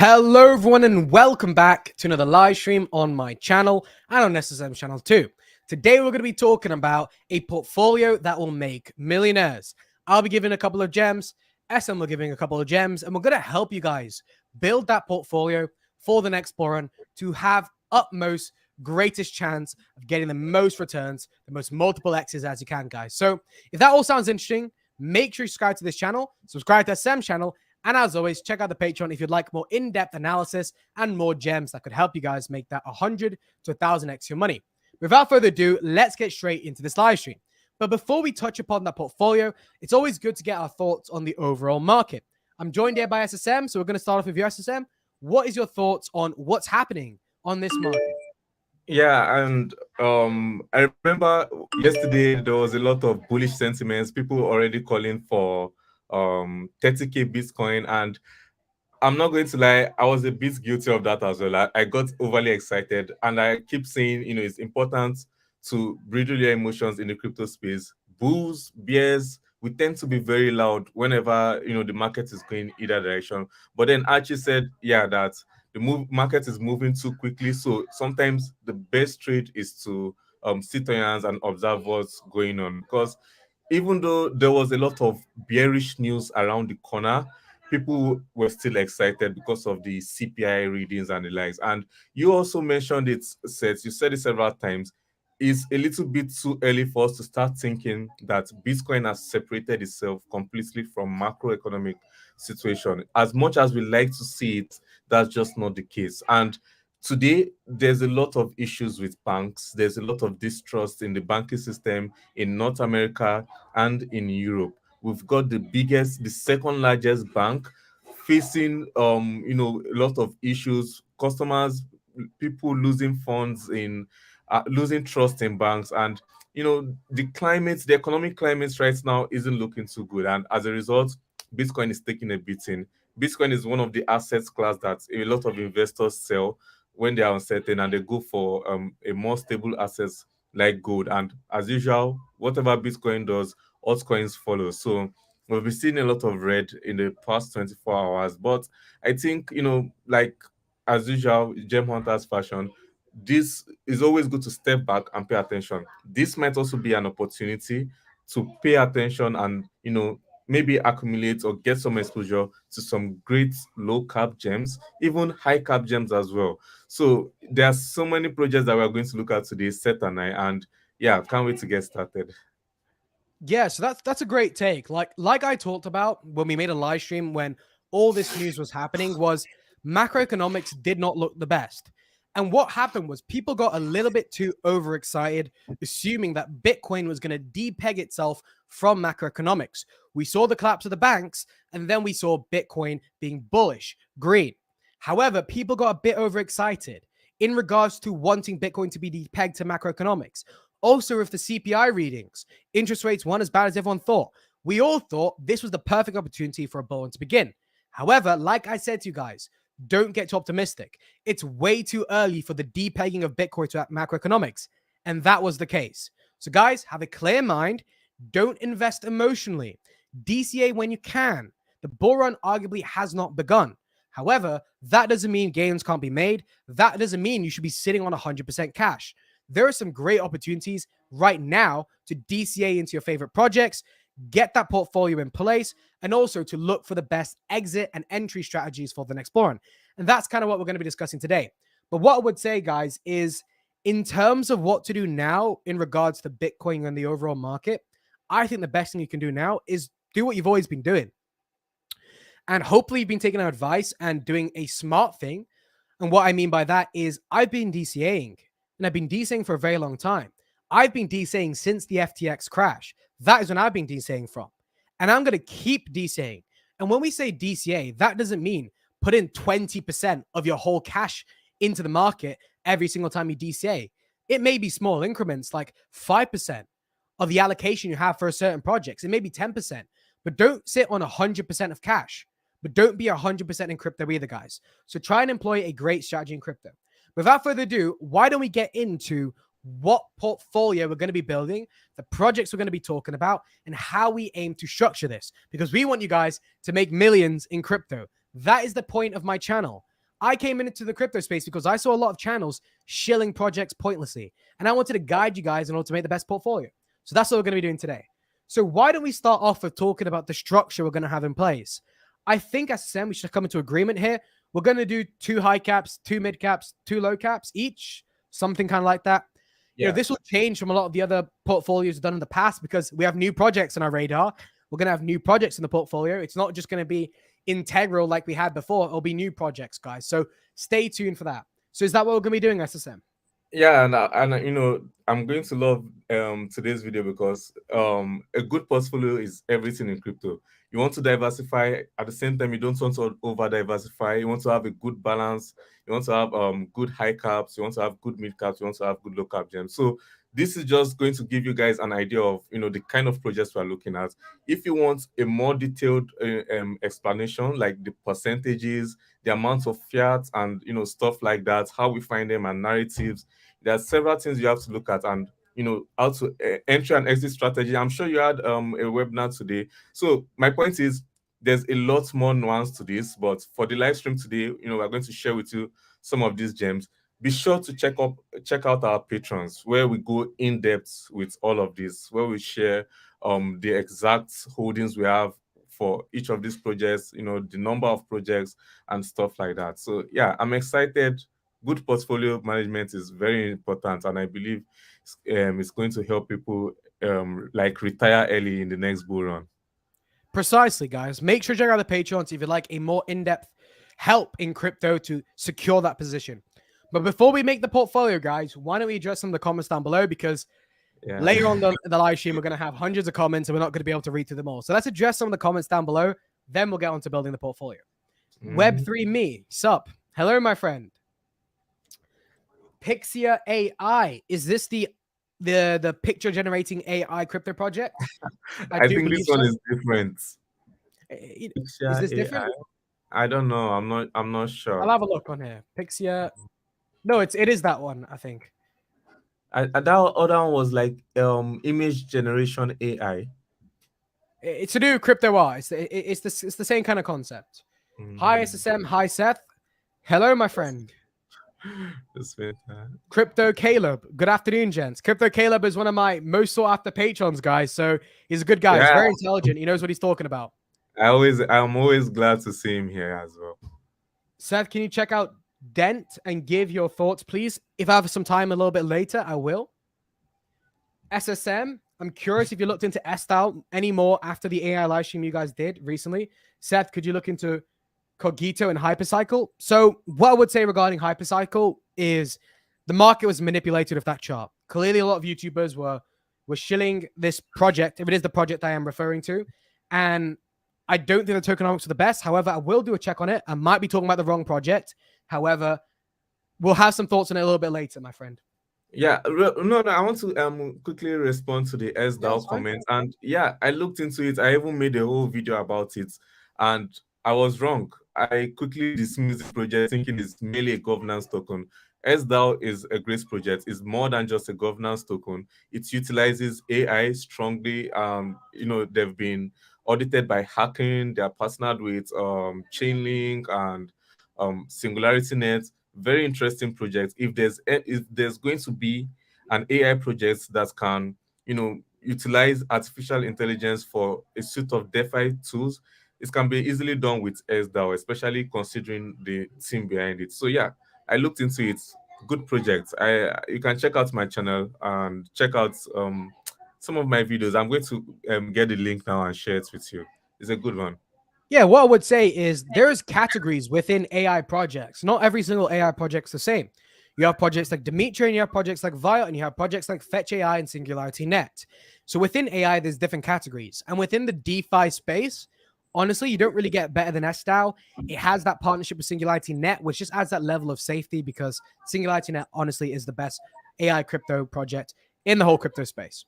Hello everyone and welcome back to another live stream on my channel and on SSM's channel too. Today we're going to be talking about a portfolio that will make millionaires. I'll be giving a couple of gems, SM will be giving a couple of gems, and we're going to help you guys build that portfolio for the next bull run to have utmost greatest chance of getting the most returns, the most multiple X's as you can, guys. So if that all sounds interesting, make sure you subscribe to this channel, subscribe to SM's channel, and as always, check out the Patreon if you'd like more in-depth analysis and more gems that could help you guys make that 100 to 1,000x your money. Without further ado, let's get straight into this live stream. But before we touch upon that portfolio, it's always good to get our thoughts on the overall market. I'm joined here by SSM, so we're going to start off with you, SSM. What is your thoughts on what's happening on this market? Yeah, and I remember yesterday there was a lot of bullish sentiments. People already calling for 30k Bitcoin, and I'm not going to lie, I was a bit guilty of that as well. I got overly excited, and I keep saying, it's important to bridle your emotions in the crypto space. Bulls, bears, we tend to be very loud whenever the market is going either direction. But then Archie said, yeah, that the market is moving too quickly. So sometimes the best trade is to sit on your hands and observe what's going on. Because even though there was a lot of bearish news around the corner, people were still excited because of the CPI readings and the likes. And you also mentioned it, Seth, you said it several times. It's a little bit too early for us to start thinking that Bitcoin has separated itself completely from macroeconomic situation. As much as we like to see it, that's just not the case. And today, there's a lot of issues with banks. There's a lot of distrust in the banking system in North America and in Europe. We've got the second largest bank facing a lot of issues, customers, people losing funds in losing trust in banks, and the economic climate right now isn't looking too good, and as a result, Bitcoin is taking a beating. Bitcoin is one of the assets class that a lot of investors sell when they are uncertain, and they go for a more stable assets like gold. And as usual, whatever Bitcoin does, altcoins follow. So we've been seeing a lot of red in the past 24 hours. But I think, like as usual, gem hunters fashion, this is always good to step back and pay attention. This might also be an opportunity to pay attention and, maybe accumulate or get some exposure to some great low cap gems, even high cap gems as well. So there are so many projects that we're going to look at today, Seth and I, and yeah, can't wait to get started. Yeah, so that's a great take. Like I talked about when we made a live stream when all this news was happening, was macroeconomics did not look the best. And what happened was people got a little bit too overexcited, assuming that Bitcoin was going to depeg itself from macroeconomics. We saw the collapse of the banks, and then we saw Bitcoin being bullish, green. However, people got a bit overexcited in regards to wanting Bitcoin to be depegged to macroeconomics. Also, with the CPI readings, interest rates weren't as bad as everyone thought. We all thought this was the perfect opportunity for a bull run to begin. However, like I said to you guys, don't get too optimistic. It's way too early for the depegging of Bitcoin to macroeconomics. And that was the case. So guys, have a clear mind. Don't invest emotionally. DCA when you can. The bull run arguably has not begun. However, that doesn't mean gains can't be made. That doesn't mean you should be sitting on 100% cash. There are some great opportunities right now to DCA into your favorite projects, get that portfolio in place, and also to look for the best exit and entry strategies for the next bull run. And that's kind of what we're going to be discussing today. But what I would say, guys, is in terms of what to do now in regards to Bitcoin and the overall market, I think the best thing you can do now is do what you've always been doing. And hopefully you've been taking our advice and doing a smart thing. And what I mean by that is I've been DCAing, and I've been DCAing for a very long time. I've been DCAing since the FTX crash. That is when I've been DCAing from. And I'm going to keep DCAing. And when we say DCA, that doesn't mean put in 20% of your whole cash into the market every single time you DCA. It may be small increments, like 5% of the allocation you have for a certain project. It may be 10%, but don't sit on 100% of cash. But don't be 100% in crypto either, guys. So try and employ a great strategy in crypto. Without further ado, why don't we get into what portfolio we're going to be building, the projects we're going to be talking about, and how we aim to structure this? Because we want you guys to make millions in crypto. That is the point of my channel. I came into the crypto space because I saw a lot of channels shilling projects pointlessly. And I wanted to guide you guys in order to make the best portfolio. So that's what we're going to be doing today. So why don't we start off with talking about the structure we're going to have in place? I think as SEM, we should come into agreement here. We're going to do 2 high caps, 2 mid caps, 2 low caps each, something kind of like that. Yeah. You know, this will change from a lot of the other portfolios done in the past because we have new projects on our radar. We're going to have new projects in the portfolio. It's not just going to be integral like we had before. It'll be new projects, guys. So stay tuned for that. So is that what we're going to be doing, SSM? Yeah, and you know, I'm going to love today's video because a good portfolio is everything in crypto. You want to diversify at the same time. You don't want to over diversify. You want to have a good balance. You want to have good high caps. You want to have good mid caps. You want to have good low cap gems. So this is just going to give you guys an idea of, you know, the kind of projects we're looking at. If you want a more detailed explanation, like the percentages, the amount of fiat, and you know, stuff like that, how we find them, and narratives, there are several things you have to look at, and you know, how to entry and exit strategy. I'm sure you had a webinar today. So my point is, there's a lot more nuance to this, but for the live stream today, you know, we're going to share with you some of these gems. Be sure to check out our patrons, where we go in depth with all of this, where we share the exact holdings we have for each of these projects, you know, the number of projects and stuff like that. So yeah, I'm excited. Good portfolio management is very important, and I believe it's going to help people like retire early in the next bull run. Precisely, guys. Make sure to check out the Patreons if you'd like a more in-depth help in crypto to secure that position. But before we make the portfolio, guys, why don't we address some of the comments down below? Because later on the live stream, we're going to have hundreds of comments and we're not going to be able to read through them all. So let's address some of the comments down below. Then we'll get on to building the portfolio. Web3 me, sup? Hello, my friend. Pixia AI. Is this the picture generating AI crypto project? I think this one is different. Is this different? I don't know. I'm not sure. I'll have a look on here. Pixia. No, it is that one, I think. That other one was like image generation AI. It's to do with crypto art. It's the same kind of concept. Hi SSM, hi Seth. Hello, my friend. Crypto Caleb. Good afternoon, gents. Crypto Caleb is one of my most sought after patrons, guys. So he's a good guy. Yeah. He's very intelligent. He knows what he's talking about. I'm always glad to see him here as well. Seth, can you check out Dent and give your thoughts, please? If I have some time a little bit later, I will. SSM, I'm curious if you looked into SDAO anymore after the AI live stream you guys did recently. Seth, could you look into Cogito and Hypercycle? So what I would say regarding Hypercycle is the market was manipulated with that chart. Clearly, a lot of YouTubers were shilling this project, if it is the project I am referring to. And I don't think the tokenomics are the best. However, I will do a check on it. I might be talking about the wrong project. However, we'll have some thoughts on it a little bit later, my friend. Yeah, no, I want to quickly respond to the SDAO comment. And yeah, I looked into it. I even made a whole video about it, and I was wrong. I quickly dismissed the project, thinking it's merely a governance token. SDAO is a great project. It's more than just a governance token. It utilizes AI strongly. You know, they've been audited by Hacking. They are partnered with Chainlink and SingularityNet. Very interesting project. If there's going to be an AI project that can, you know, utilize artificial intelligence for a suite of DeFi tools, it can be easily done with SDAO, especially considering the team behind it. So yeah, I looked into it. Good project. You can check out my channel and check out some of my videos. I'm going to get the link now and share it with you. It's a good one. Yeah, what I would say is there's categories within AI projects. Not every single AI project's the same. You have projects like Dimitri, and you have projects like Viot, and you have projects like Fetch AI and SingularityNet. So within AI, there's different categories. And within the DeFi space, honestly, you don't really get better than SDAO. It has that partnership with SingularityNet, which just adds that level of safety because SingularityNet, honestly, is the best AI crypto project in the whole crypto space.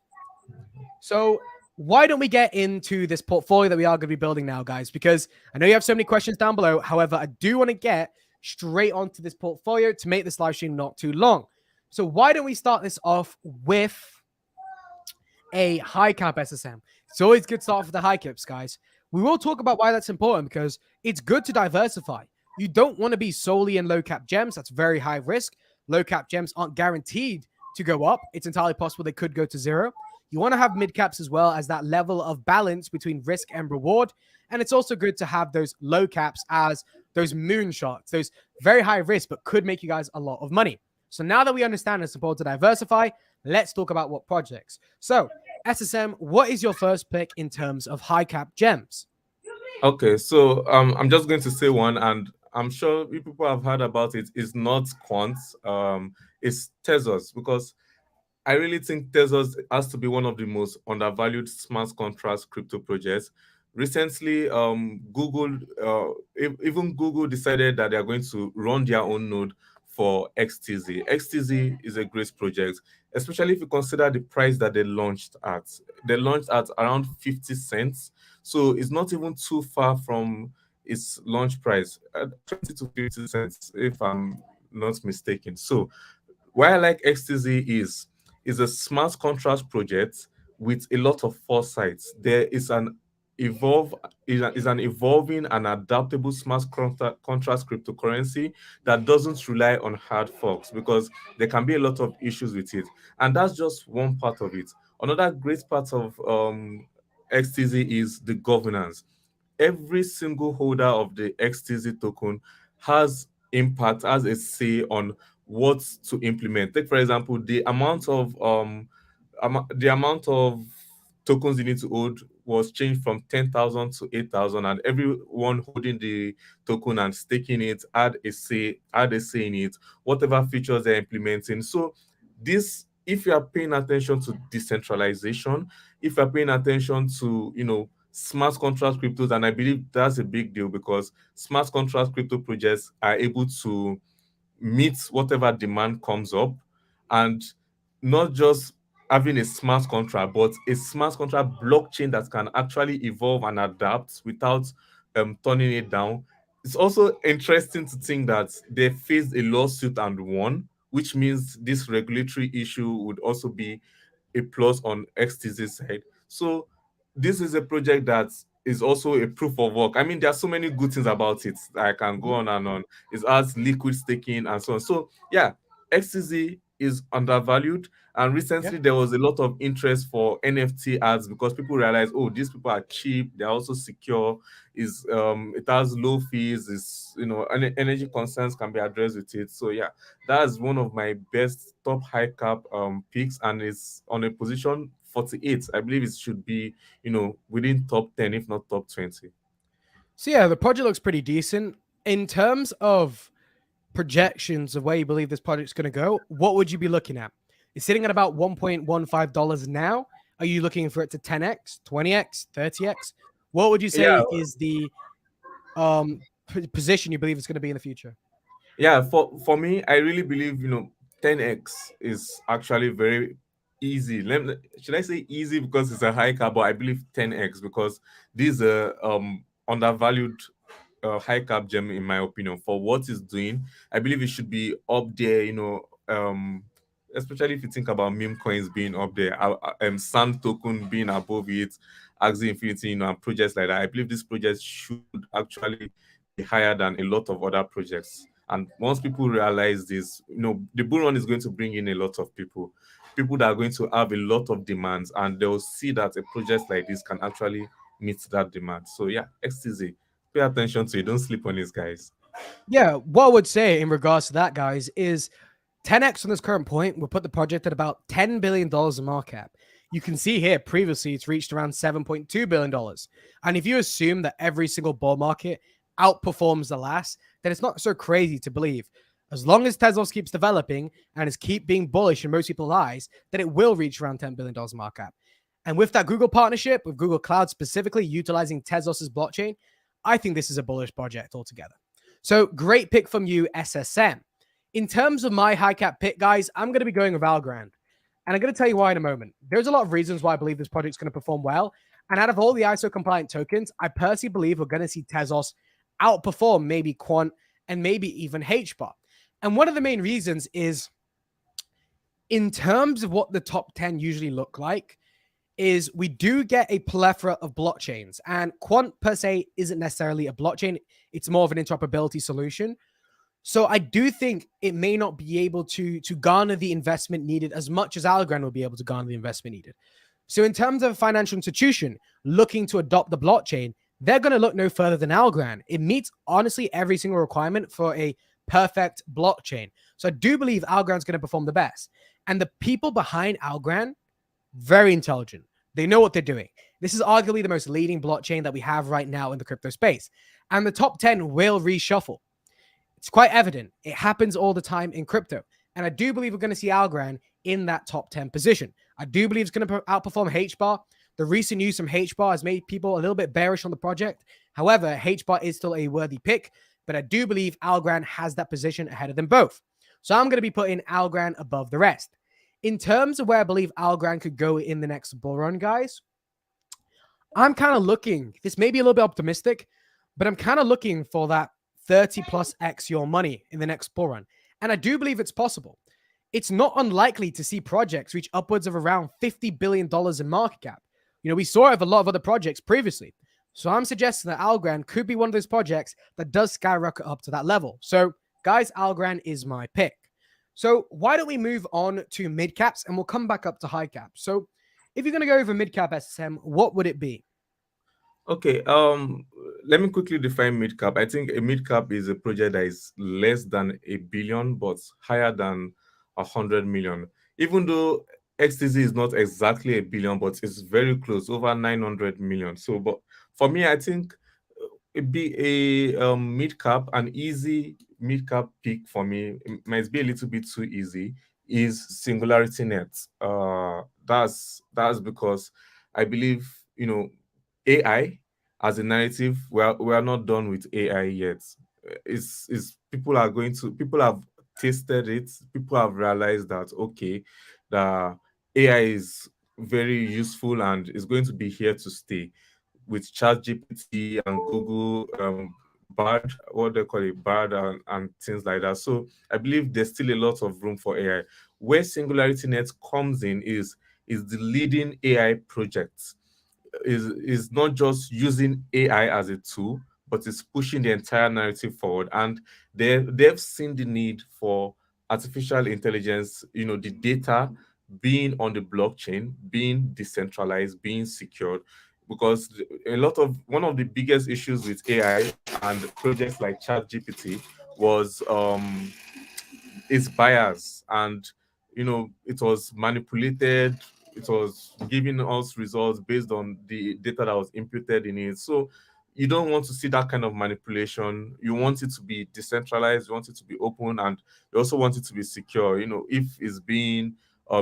So why don't we get into this portfolio that we are going to be building now, guys? Because I know you have so many questions down below. However, I do want to get straight onto this portfolio to make this live stream not too long. So why don't we start this off with a high cap SSM? It's always good to start off with the high caps, guys. We will talk about why that's important because it's good to diversify. You don't want to be solely in low cap gems. That's very high risk. Low cap gems aren't guaranteed to go up. It's entirely possible they could go to zero. You want to have mid caps as well as that level of balance between risk and reward. And it's also good to have those low caps as those moonshots, those very high risk, but could make you guys a lot of money. So now that we understand it's important to diversify, let's talk about what projects. So, SSM, what is your first pick in terms of high cap gems? Okay, so I'm just going to say one, and I'm sure people have heard about it. It's not Quant, it's Tezos, because I really think Tezos has to be one of the most undervalued smart contract crypto projects. Recently, Google, even Google decided that they are going to run their own node for XTZ. XTZ is a great project, especially if you consider the price that they launched at. They launched at around 50 cents. So it's not even too far from its launch price, 20 to 50 cents, if I'm not mistaken. So why I like XTZ is a smart contract project with a lot of foresight. There is an evolving and adaptable smart contract cryptocurrency that doesn't rely on hard forks, because there can be a lot of issues with it, and that's just one part of it. Another great part of XTZ is the governance. Every single holder of the XTZ token has impact, has a say on what to implement. Take for example the amount of tokens you need to hold was changed from 10,000 to 8,000, and everyone holding the token and staking it had a say in it, whatever features they're implementing. So this, if you are paying attention to decentralization, if you're paying attention to, smart contract cryptos, and I believe that's a big deal, because smart contract crypto projects are able to meet whatever demand comes up, and not just having a smart contract, but a smart contract blockchain that can actually evolve and adapt without turning it down. It's also interesting to think that they faced a lawsuit and won, which means this regulatory issue would also be a plus on XTZ side. So this is a project that is also a proof of work. I mean, there are so many good things about it. I can go on and on. It has liquid staking and so on. So yeah, XTZ is undervalued. And Yeah. recently there was a lot of interest for NFT ads, because people realize, oh, these people are cheap, they're also secure, is it has low fees, is, energy concerns can be addressed with it. So yeah, that's one of my best top high cap picks, and it's on a position 48. I believe it should be, within top 10, if not top 20. So yeah, the project looks pretty decent. In terms of projections of where you believe this project's going to go, what would you be looking at? It's sitting at about $1.15 now. Are you looking for it to 10x, 20x, 30x? What would you Yeah, say is the position you believe it's going to be in the future? yeah. For me, I really believe 10x is actually very easy. Should I say easy because it's a high cap, but I believe 10x because this is a undervalued high cap gem, in my opinion, for what it's doing. I believe it should be up there, especially if you think about meme coins being up there, Sand token being above it, Axie Infinity, and projects like that. I believe this project should actually be higher than a lot of other projects. And once people realize this, the bull run is going to bring in a lot of people that are going to have a lot of demands, and they'll see that a project like this can actually meet that demand. So yeah, XTZ, pay attention to it. Don't sleep on this, guys. Yeah, what I would say in regards to that, guys, is 10x on this current point will put the project at about $10 billion in market cap. You can see here previously it's reached around $7.2 billion. And if you assume that every single bull market outperforms the last, then it's not so crazy to believe. As long as Tezos keeps developing and is keep being bullish in most people's eyes, then it will reach around $10 billion market cap. And with that Google partnership, with Google Cloud specifically utilizing Tezos' blockchain, I think this is a bullish project altogether. So great pick from you, SSM. In terms of my high cap pick, guys, I'm going to be going with Algorand. And I'm going to tell you why in a moment. There's a lot of reasons why I believe this project's going to perform well. And out of all the ISO compliant tokens, I personally believe we're going to see Tezos outperform maybe Quant and maybe even HBAR. And one of the main reasons is in terms of what the top 10 usually look like, is we do get a plethora of blockchains, and Quant per se isn't necessarily a blockchain. It's more of an interoperability solution. So I do think it may not be able to garner the investment needed as much as Algorand will be able to garner the investment needed. So in terms of a financial institution looking to adopt the blockchain, they're going to look no further than Algorand. It meets honestly every single requirement for a perfect blockchain. So I do believe Algorand's going to perform the best. And the people behind Algorand, very intelligent. They know what they're doing. This is arguably the most leading blockchain that we have right now in the crypto space. And the top 10 will reshuffle. It's quite evident. It happens all the time in crypto. And I do believe we're going to see Algorand in that top 10 position. I do believe it's going to outperform HBAR. The recent news from HBAR has made people a little bit bearish on the project. However, HBAR is still a worthy pick, but I do believe Algorand has that position ahead of them both. So I'm going to be putting Algorand above the rest. In terms of where I believe Algorand could go in the next bull run, guys, I'm kind of looking, this may be a little bit optimistic, but I'm kind of looking for that 30 plus X your money in the next bull run. And I do believe it's possible. It's not unlikely to see projects reach upwards of around $50 billion in market cap. You know, we saw it with a lot of other projects previously. So I'm suggesting that Algorand could be one of those projects that does skyrocket up to that level. So guys, Algorand is my pick. So why don't we move on to mid caps and we'll come back up to high caps. So if you're going to go over mid cap SSM, what would it be? Okay, let me quickly define mid cap. I think a mid cap is a project that is less than $1 billion, but higher than 100 million. Even though XTZ is not exactly $1 billion, but it's very close, over 900 million. So, but for me, I think it'd be a mid cap, an easy mid cap pick for me. It might be a little bit too easy. Is Singularity Net. That's because I believe, you know, AI as a narrative, we are not done with AI yet. It's people have tasted it. People have realized that okay, the AI is very useful and is going to be here to stay. With ChatGPT and Google, Bard, what they call it, Bard, and things like that. So I believe there's still a lot of room for AI. Where Singularity Net comes in is the leading AI project. Is not just using AI as a tool, but it's pushing the entire narrative forward. And they've seen the need for artificial intelligence, you know, the data being on the blockchain, being decentralized, being secured. Because one of the biggest issues with AI and projects like ChatGPT was its bias, and you know, it was manipulated. It was giving us results based on the data that was imputed in it. So you don't want to see that kind of manipulation. You want it to be decentralized, you want it to be open, and you also want it to be secure. You know, if it's being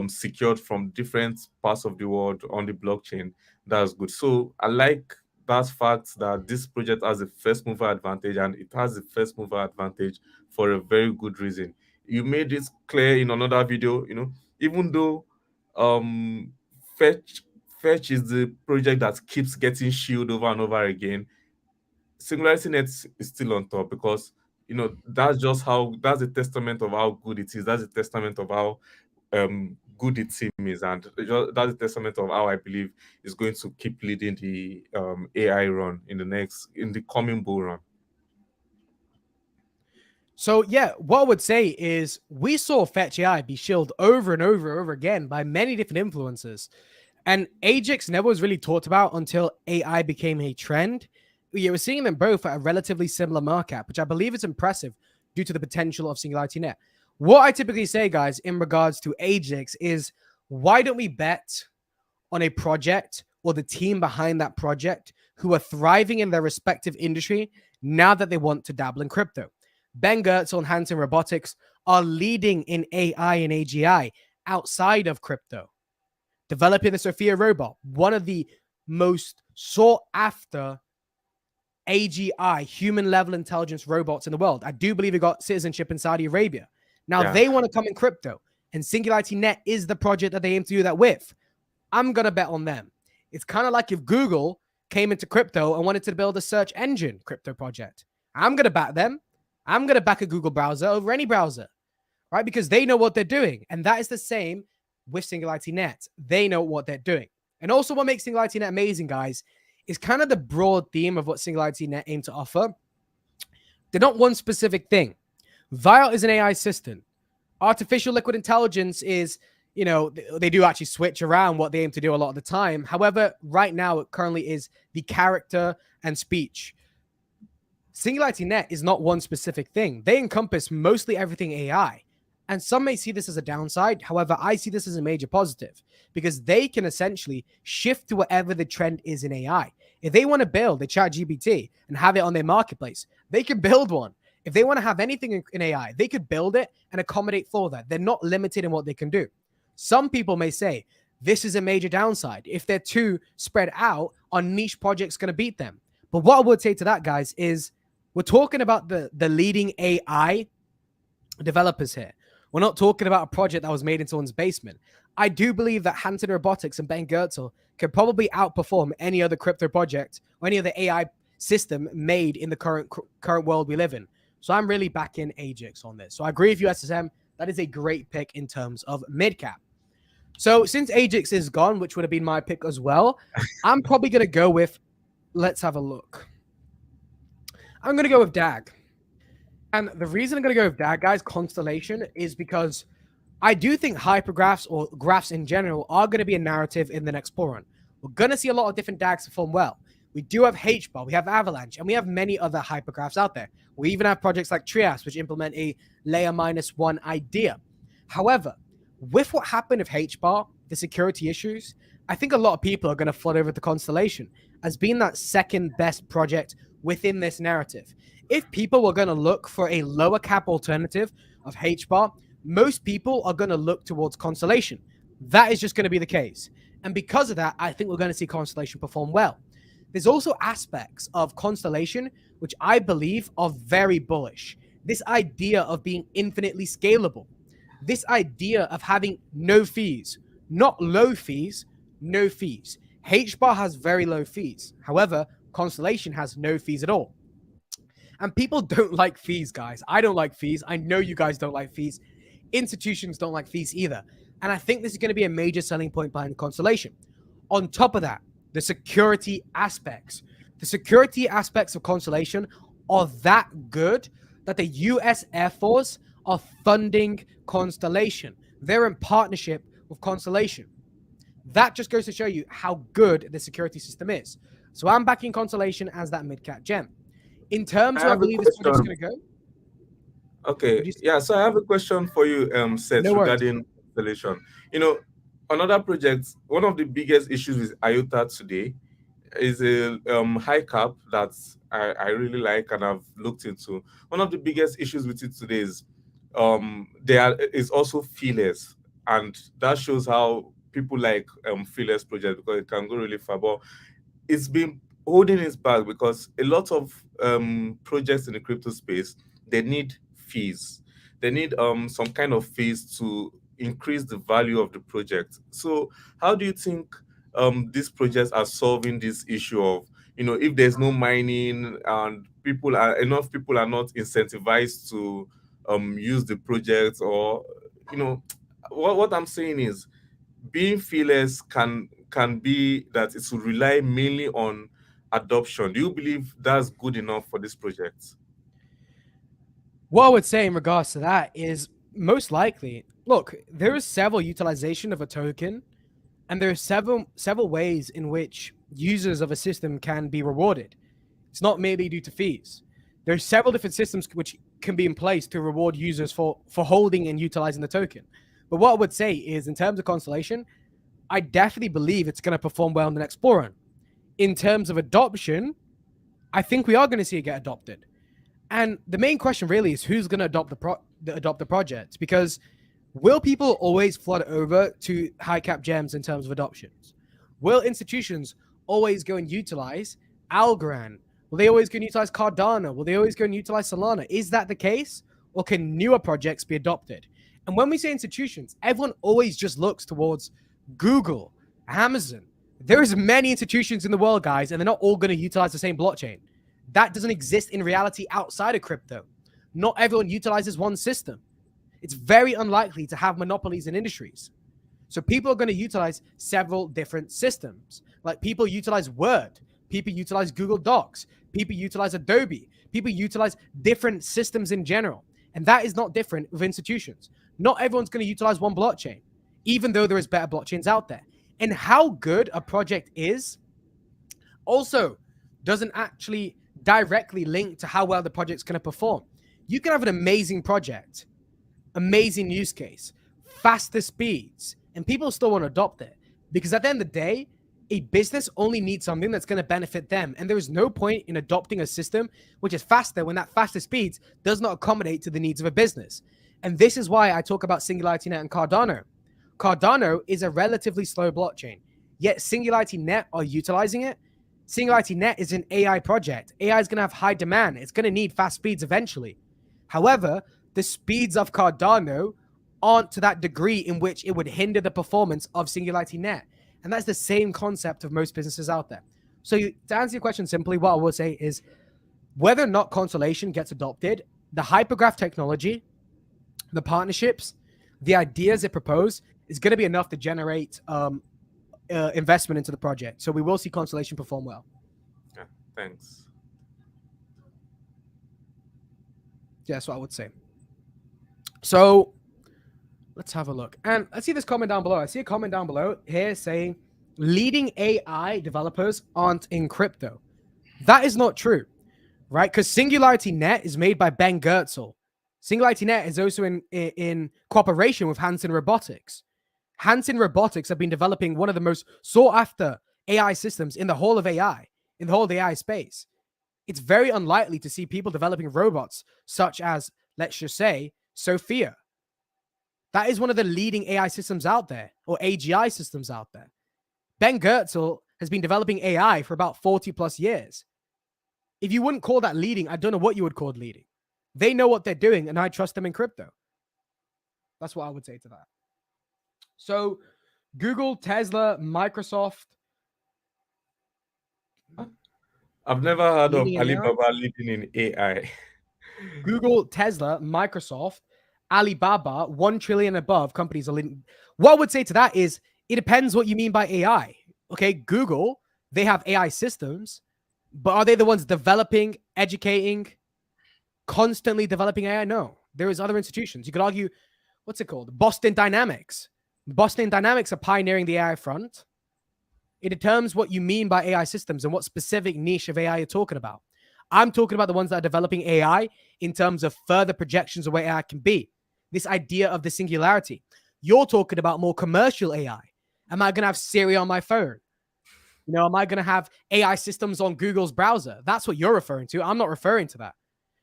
secured from different parts of the world on the blockchain, that's good. So I like that fact that this project has a first mover advantage, and it has a first mover advantage for a very good reason. You made it clear in another video, you know, even though um fetch fetch is the project that keeps getting shielded over and over again, Singularity Net is still on top, because you know that's a testament of how good it is. That's a testament of how good the team is, and that's a testament of how I believe is going to keep leading the AI run in the coming bull run. So yeah, what I would say is we saw Fetch AI be shielded over and over and over again by many different influencers. And Ajax never was really talked about until AI became a trend. Yeah, we're seeing them both at a relatively similar market cap, which I believe is impressive due to the potential of Singularity Net. What I typically say, guys, in regards to Ajax is, why don't we bet on a project or the team behind that project who are thriving in their respective industry now that they want to dabble in crypto? Ben Goertzel and Hanson Robotics are leading in AI and AGI outside of crypto, developing the Sophia robot, one of the most sought after AGI, human level intelligence robots in the world. I do believe it got citizenship in Saudi Arabia. Now they want to come in crypto, and Singularity Net is the project that they aim to do that with. I'm going to bet on them. It's kind of like if Google came into crypto and wanted to build a search engine crypto project. I'm going to back them. I'm going to back a Google browser over any browser, right? Because they know what they're doing. And that is the same with Singularity Net. They know what they're doing. And also what makes Singularity Net amazing, guys, is kind of the broad theme of what Singularity Net aim to offer. They're not one specific thing. Vile is an AI system. Artificial liquid intelligence is, they do actually switch around what they aim to do a lot of the time. However, right now, it currently is the character and speech. Singularity Net is not one specific thing. They encompass mostly everything AI. And some may see this as a downside. However, I see this as a major positive because they can essentially shift to whatever the trend is in AI. If they want to build a ChatGPT and have it on their marketplace, they can build one. If they want to have anything in AI, they could build it and accommodate for that. They're not limited in what they can do. Some people may say this is a major downside. If they're too spread out on niche projects, going to beat them. But what I would say to that, guys, is we're talking about the leading AI developers here. We're not talking about a project that was made in someone's basement. I do believe that Hanson Robotics and Ben Goertzel could probably outperform any other crypto project or any other AI system made in the current world we live in. So I'm really backing Ajax on this. So I agree with you, SSM. That is a great pick in terms of mid-cap. So since Ajax is gone, which would have been my pick as well, I'm probably going to go with, let's have a look. I'm going to go with DAG. And the reason I'm going to go with DAG, guys, Constellation, is because I do think hypergraphs or graphs in general are going to be a narrative in the next bull run. We're going to see a lot of different DAGs perform well. We do have HBAR, we have Avalanche, and we have many other hypergraphs out there. We even have projects like Trias, which implement a layer -1 idea. However, with what happened with HBAR, the security issues, I think a lot of people are going to flood over to Constellation as being that second best project within this narrative. If people were going to look for a lower cap alternative of HBAR, most people are going to look towards Constellation. That is just going to be the case. And because of that, I think we're going to see Constellation perform well. There's also aspects of Constellation which I believe are very bullish. This idea of being infinitely scalable. This idea of having no fees. Not low fees, no fees. HBAR has very low fees. However, Constellation has no fees at all. And people don't like fees, guys. I don't like fees. I know you guys don't like fees. Institutions don't like fees either. And I think this is going to be a major selling point behind Constellation. On top of that, the security aspects. The security aspects of Constellation are that good that the US Air Force are funding Constellation. They're in partnership with Constellation. That just goes to show you how good the security system is. So I'm backing Constellation as that mid-cap gem. In terms of, I believe this project's going to go. Okay, yeah, so I have a question for you, Seth, regarding Constellation. Another project, one of the biggest issues with IOTA today is a high cap that I really like and I've looked into. One of the biggest issues with it today is there is also feelers, and that shows how people like feelers project because it can go really far. But it's been holding its back because a lot of projects in the crypto space, they need fees. They need some kind of fees to increase the value of the project. So how do you think these projects are solving this issue of, if there's no mining and enough people are not incentivized to use the project, or what I'm saying is being feelers can be that it will rely mainly on adoption. Do you believe that's good enough for this project? What I would say in regards to that is most likely, look, there is several utilization of a token, and there are several ways in which users of a system can be rewarded. It's not merely due to fees. There are several different systems which can be in place to reward users for holding and utilizing the token. But what I would say is, in terms of Constellation, I definitely believe it's going to perform well in the next bull run. In terms of adoption, I think we are going to see it get adopted. And the main question really is who's going to adopt the project, because will people always flood over to high cap gems in terms of adoptions? Will institutions always go and utilize Algorand? Will they always go and utilize Cardano? Will they always go and utilize Solana? Is that the case? Or can newer projects be adopted? And when we say institutions, everyone always just looks towards Google, Amazon. There's many institutions in the world, guys, and they're not all going to utilize the same blockchain. That doesn't exist in reality outside of crypto. Not everyone utilizes one system. It's very unlikely to have monopolies in industries. So people are going to utilize several different systems. Like people utilize Word, people utilize Google Docs, people utilize Adobe, people utilize different systems in general. And that is not different with institutions. Not everyone's going to utilize one blockchain, even though there is better blockchains out there. And how good a project is also doesn't actually directly link to how well the project's going to perform. You can have an amazing project, amazing use case, faster speeds, and people still want to adopt it. Because at the end of the day, a business only needs something that's going to benefit them. And there is no point in adopting a system which is faster when that faster speeds does not accommodate to the needs of a business. And this is why I talk about Singularity Net and Cardano. Cardano is a relatively slow blockchain, yet Singularity Net are utilizing it. Singularity Net is an AI project. AI is going to have high demand. It's going to need fast speeds eventually. However, the speeds of Cardano aren't to that degree in which it would hinder the performance of Singularity Net. And that's the same concept of most businesses out there. So to answer your question simply, what I will say is whether or not consolation gets adopted, the hypergraph technology, the partnerships, the ideas it proposed is going to be enough to generate investment into the project. So we will see consolation perform well. Yeah, thanks. Yeah, that's what I would say. So let's have a look. And I see this comment down below. I see a comment down below here saying leading AI developers aren't in crypto. That is not true, right? Because Singularity Net is made by Ben Goertzel. Singularity Net is also in cooperation with Hanson Robotics. Hanson Robotics have been developing one of the most sought after AI systems in the whole of AI, in the whole of the AI space. It's very unlikely to see people developing robots such as, let's just say, Sophia. That is one of the leading AI systems out there, or AGI systems out there. Ben Goertzel has been developing AI for about 40 plus years. If you wouldn't call that leading, I don't know what you would call leading. They know what they're doing, and I trust them in crypto. That's what I would say to that. So Google, Tesla, Microsoft. I've never heard of Leading in AI? Alibaba leading in AI. Google, Tesla, Microsoft, Alibaba, 1 trillion above companies are leading. What I would say to that is it depends what you mean by AI. Okay, Google, they have AI systems, but are they the ones developing, educating, constantly developing AI? No. There is other institutions. You could argue, what's it called? Boston Dynamics. Boston Dynamics are pioneering the AI front. It determines what you mean by AI systems and what specific niche of AI you're talking about. I'm talking about the ones that are developing AI in terms of further projections of where AI can be. This idea of the singularity. You're talking about more commercial AI. Am I going to have Siri on my phone? You know, am I going to have AI systems on Google's browser? That's what you're referring to. I'm not referring to that.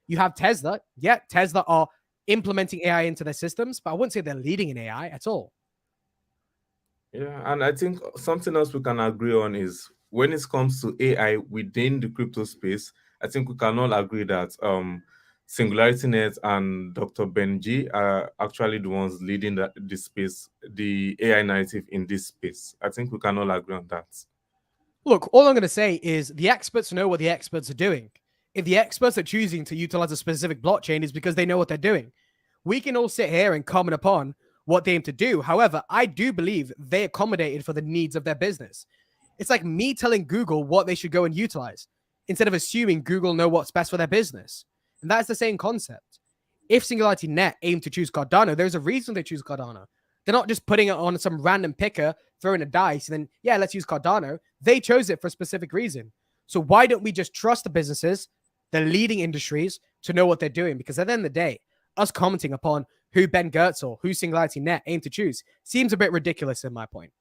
You have Tesla. Yeah, Tesla are implementing AI into their systems, but I wouldn't say they're leading in AI at all. Yeah, and I think something else we can agree on is when it comes to AI within the crypto space, I think we can all agree that Singularity Net and Dr. Benji are actually the ones leading the space, the AI narrative in this space. I think we can all agree on that. Look, all I'm going to say is the experts know what the experts are doing. If the experts are choosing to utilize a specific blockchain, it's because they know what they're doing. We can all sit here and comment upon what they aim to do. However, I do believe they accommodated for the needs of their business. It's like me telling Google what they should go and utilize instead of assuming Google know what's best for their business. And that's the same concept. If Singularity Net aim to choose Cardano, there's a reason they choose Cardano. They're not just putting it on some random picker, throwing a dice, and then, yeah, let's use Cardano. They chose it for a specific reason. So why don't we just trust the businesses, the leading industries, to know what they're doing? Because at the end of the day, us commenting upon who Ben Goertzel, who Singularity Net aim to choose seems a bit ridiculous in my point.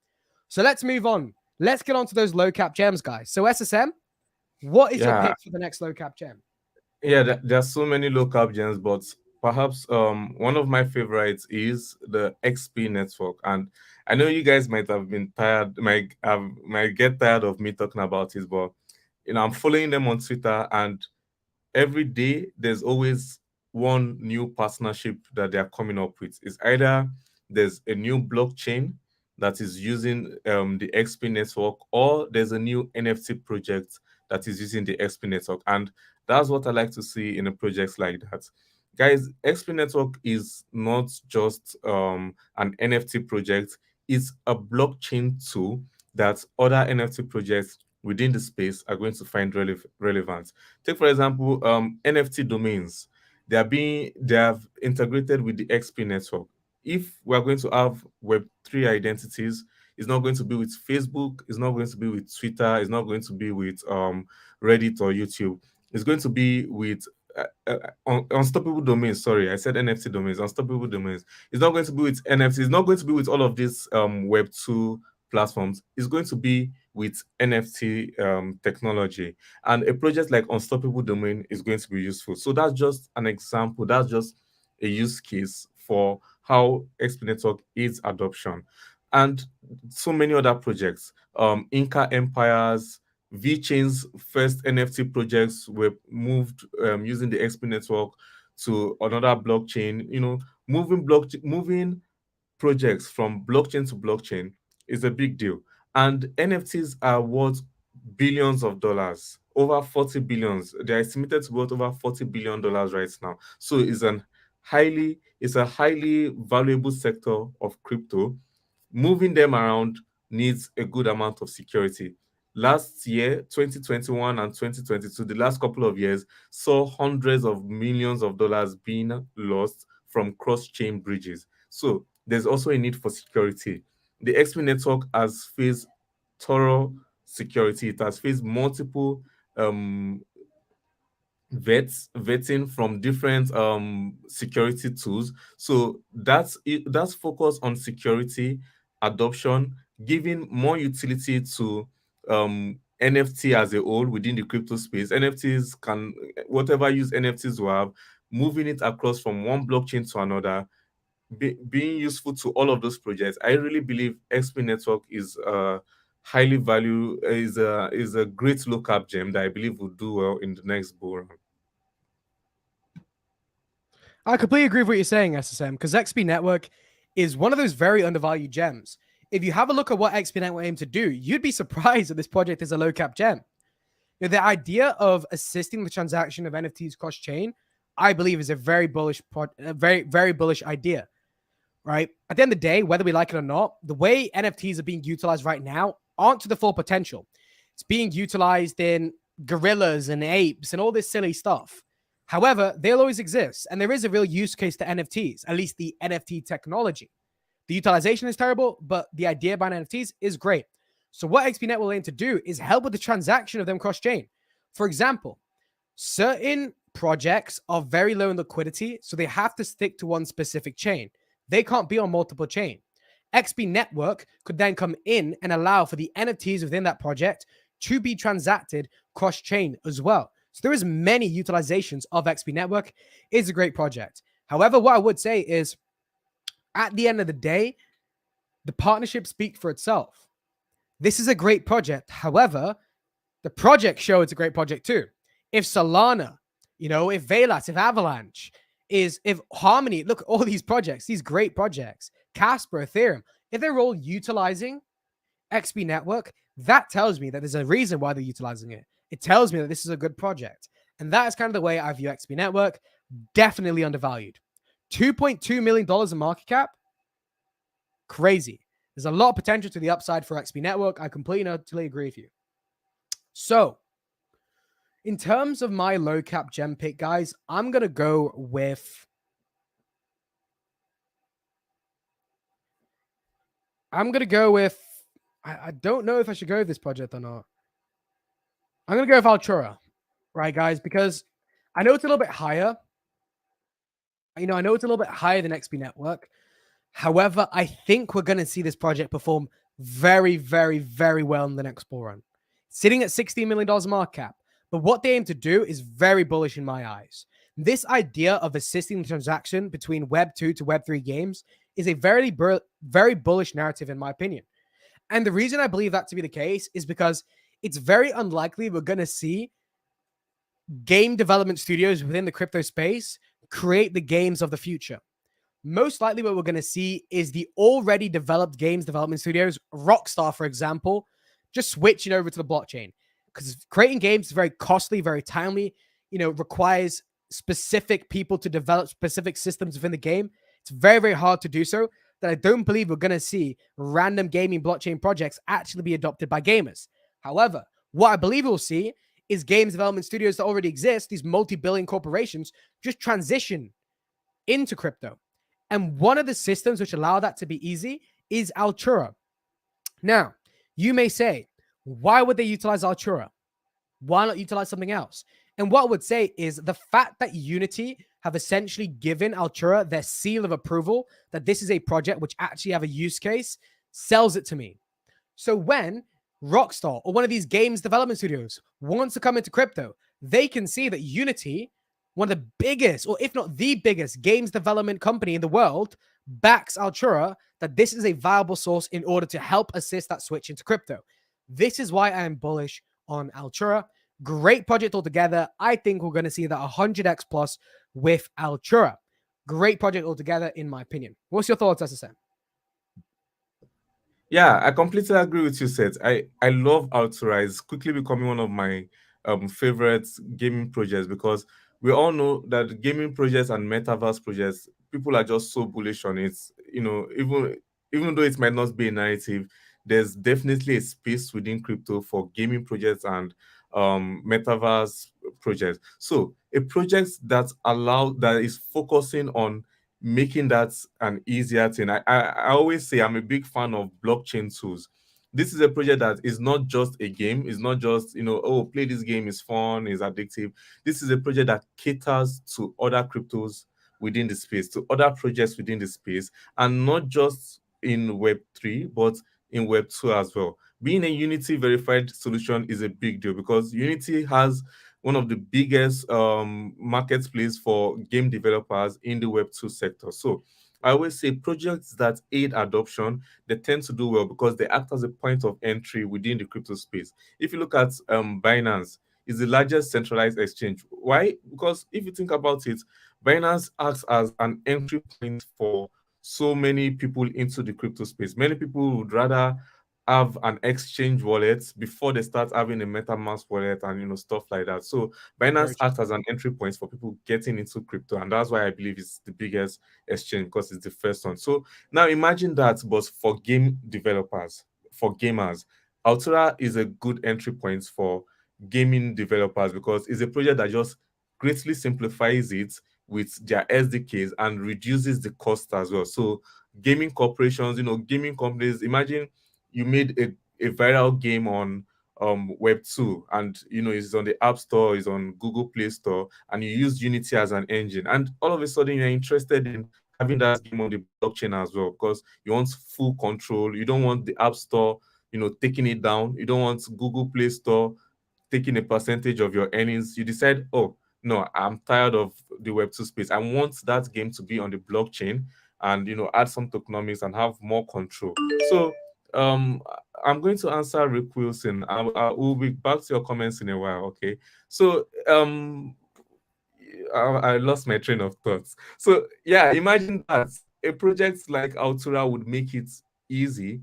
So let's move on. Let's get on to those low cap gems, guys. So SSM, what is your pick for the next low cap gem? Yeah, there's so many low cap gems, but perhaps one of my favorites is the XP network. And I know you guys might have been tired, might get tired of me talking about it, but I'm following them on Twitter, and every day there's always one new partnership that they're coming up with. It's either there's a new blockchain that is using the XP network, or there's a new NFT project that is using the XP network. And that's what I like to see in a project like that. Guys, XP network is not just an NFT project. is a blockchain tool that other NFT projects within the space are going to find relevant. Take for example, NFT domains. They have integrated with the XP network. If we are going to have Web3 identities, it's not going to be with Facebook, it's not going to be with Twitter, it's not going to be with Reddit or YouTube. It's going to be with unstoppable domains. Sorry, I said NFT domains, unstoppable domains. It's not going to be with NFT. It's not going to be with all of these Web2 platforms. It's going to be with NFT technology. And a project like Unstoppable Domain is going to be useful. So that's just an example. That's just a use case for how XP Network aids adoption. And so many other projects, Inca Empires, VChain's first NFT projects were moved using the XP network to another blockchain. Moving projects from blockchain to blockchain is a big deal. And NFTs are worth billions of dollars, over 40 billions. They're estimated to be worth over $40 billion right now. So it's a highly valuable sector of crypto. Moving them around needs a good amount of security. Last year, 2021 and 2022, the last couple of years, saw hundreds of millions of dollars being lost from cross-chain bridges. So there's also a need for security. The XP network has faced thorough security. It has faced multiple um, vetting from different security tools. So that's focused on security adoption, giving more utility to NFT as a whole within the crypto space. NFTs can, whatever use NFTs will have, moving it across from one blockchain to another, being useful to all of those projects. I really believe XP Network is highly value is a great low cap gem that I believe will do well in the next bull run. I completely agree with what you're saying, SSM, because XP Network is one of those very undervalued gems. If you have a look at what XP Network aim to do, you'd be surprised that this project is a low cap gem. The idea of assisting the transaction of NFTs cross chain, I believe, is a very bullish, very bullish idea. Right? At the end of the day, whether we like it or not, the way NFTs are being utilized right now aren't to the full potential. It's being utilized in gorillas and apes and all this silly stuff. However, they'll always exist, and there is a real use case to NFTs, at least the NFT technology. The utilization is terrible, but the idea behind NFTs is great. So what XPNet will aim to do is help with the transaction of them cross-chain. For example, certain projects are very low in liquidity, so they have to stick to one specific chain. They can't be on multiple chains. XP Network could then come in and allow for the NFTs within that project to be transacted cross-chain as well. So there is many utilizations of XP Network. It's a great project. However, what I would say is, at the end of the day, the partnership speaks for itself. This is a great project. However, the projects show it's a great project too. If Solana, if Velas, if Avalanche, if Harmony, look at all these projects, these great projects, Casper, Ethereum, if they're all utilizing XP Network, that tells me that there's a reason why they're utilizing it. It tells me that this is a good project. And that is kind of the way I view XP Network. Definitely undervalued. $2.2 million in market cap. Crazy. There's a lot of potential to the upside for XP Network. I completely and utterly agree with you. So, in terms of my low cap gem pick, guys, I'm going to go with... I don't know if I should go with this project or not. I'm going to go with Altura, right, guys? Because I know it's a little bit higher. I know it's a little bit higher than XP Network. However, I think we're going to see this project perform very, very, very well in the next bull run. Sitting at $16 million market cap. But what they aim to do is very bullish in my eyes. This idea of assisting the transaction between Web 2 to Web 3 games is a very, very bullish narrative, in my opinion. And the reason I believe that to be the case is because it's very unlikely we're going to see game development studios within the crypto space create the games of the future. Most likely what we're going to see is the already developed games development studios, Rockstar, for example, just switching over to the blockchain. Because creating games is very costly, very timely, requires specific people to develop specific systems within the game. It's very, very hard to do so. that I don't believe we're going to see random gaming blockchain projects actually be adopted by gamers. However, what I believe we'll see is games development studios that already exist, these multi-billion corporations, just transition into crypto. And one of the systems which allow that to be easy is Altura. Now, you may say, why would they utilize Altura? Why not utilize something else? And what I would say is the fact that Unity have essentially given Altura their seal of approval that this is a project which actually have a use case sells it to me. So when Rockstar or one of these games development studios wants to come into crypto, they can see that Unity, one of the biggest, or if not the biggest games development company in the world, backs Altura, that this is a viable source in order to help assist that switch into crypto. This is why I am bullish on Altura. Great project altogether. I think we're going to see that 100x plus with Altura. Great project altogether, in my opinion. What's your thoughts, SSM? Yeah, I completely agree with you, Seth. I love Altura. It's quickly becoming one of my favorite gaming projects because we all know that gaming projects and metaverse projects, people are just so bullish on it. You know, even though it might not be a narrative, there's definitely a space within crypto for gaming projects and metaverse projects. So a project that is focusing on making that an easier thing. I always say I'm a big fan of blockchain tools. This is a project that is not just a game. It's not just, oh, play this game is fun, is addictive. This is a project that caters to other cryptos within the space, to other projects within the space, and not just in Web3, but in Web2 as well. Being a Unity verified solution is a big deal because Unity has one of the biggest marketplace for game developers in the Web2 sector. So I always say projects that aid adoption, they tend to do well because they act as a point of entry within the crypto space. If you look at Binance, is the largest centralized exchange. Why? Because if you think about it, Binance acts as an entry point for so many people into the crypto space. Many people would rather have an exchange wallet before they start having a MetaMask wallet and stuff like that. So Binance acts as an entry point for people getting into crypto, and that's why I believe it's the biggest exchange because it's the first one. So now imagine that, but for game developers, for gamers, Altura is a good entry point for gaming developers because it's a project that just greatly simplifies it with their SDKs and reduces the cost as well. So gaming corporations, gaming companies, imagine you made a viral game on Web2 and it's on the App Store, it's on Google Play Store, and you use Unity as an engine, and all of a sudden you're interested in having that game on the blockchain as well because you want full control. You don't want the App Store taking it down. You don't want Google Play Store taking a percentage of your earnings. You decide, oh no, I'm tired of the Web2 space. I want that game to be on the blockchain and add some tokenomics and have more control. So I'm going to answer Rick Wilson. I will be back to your comments in a while. Okay. So I lost my train of thoughts. So yeah, imagine that a project like Altura would make it easy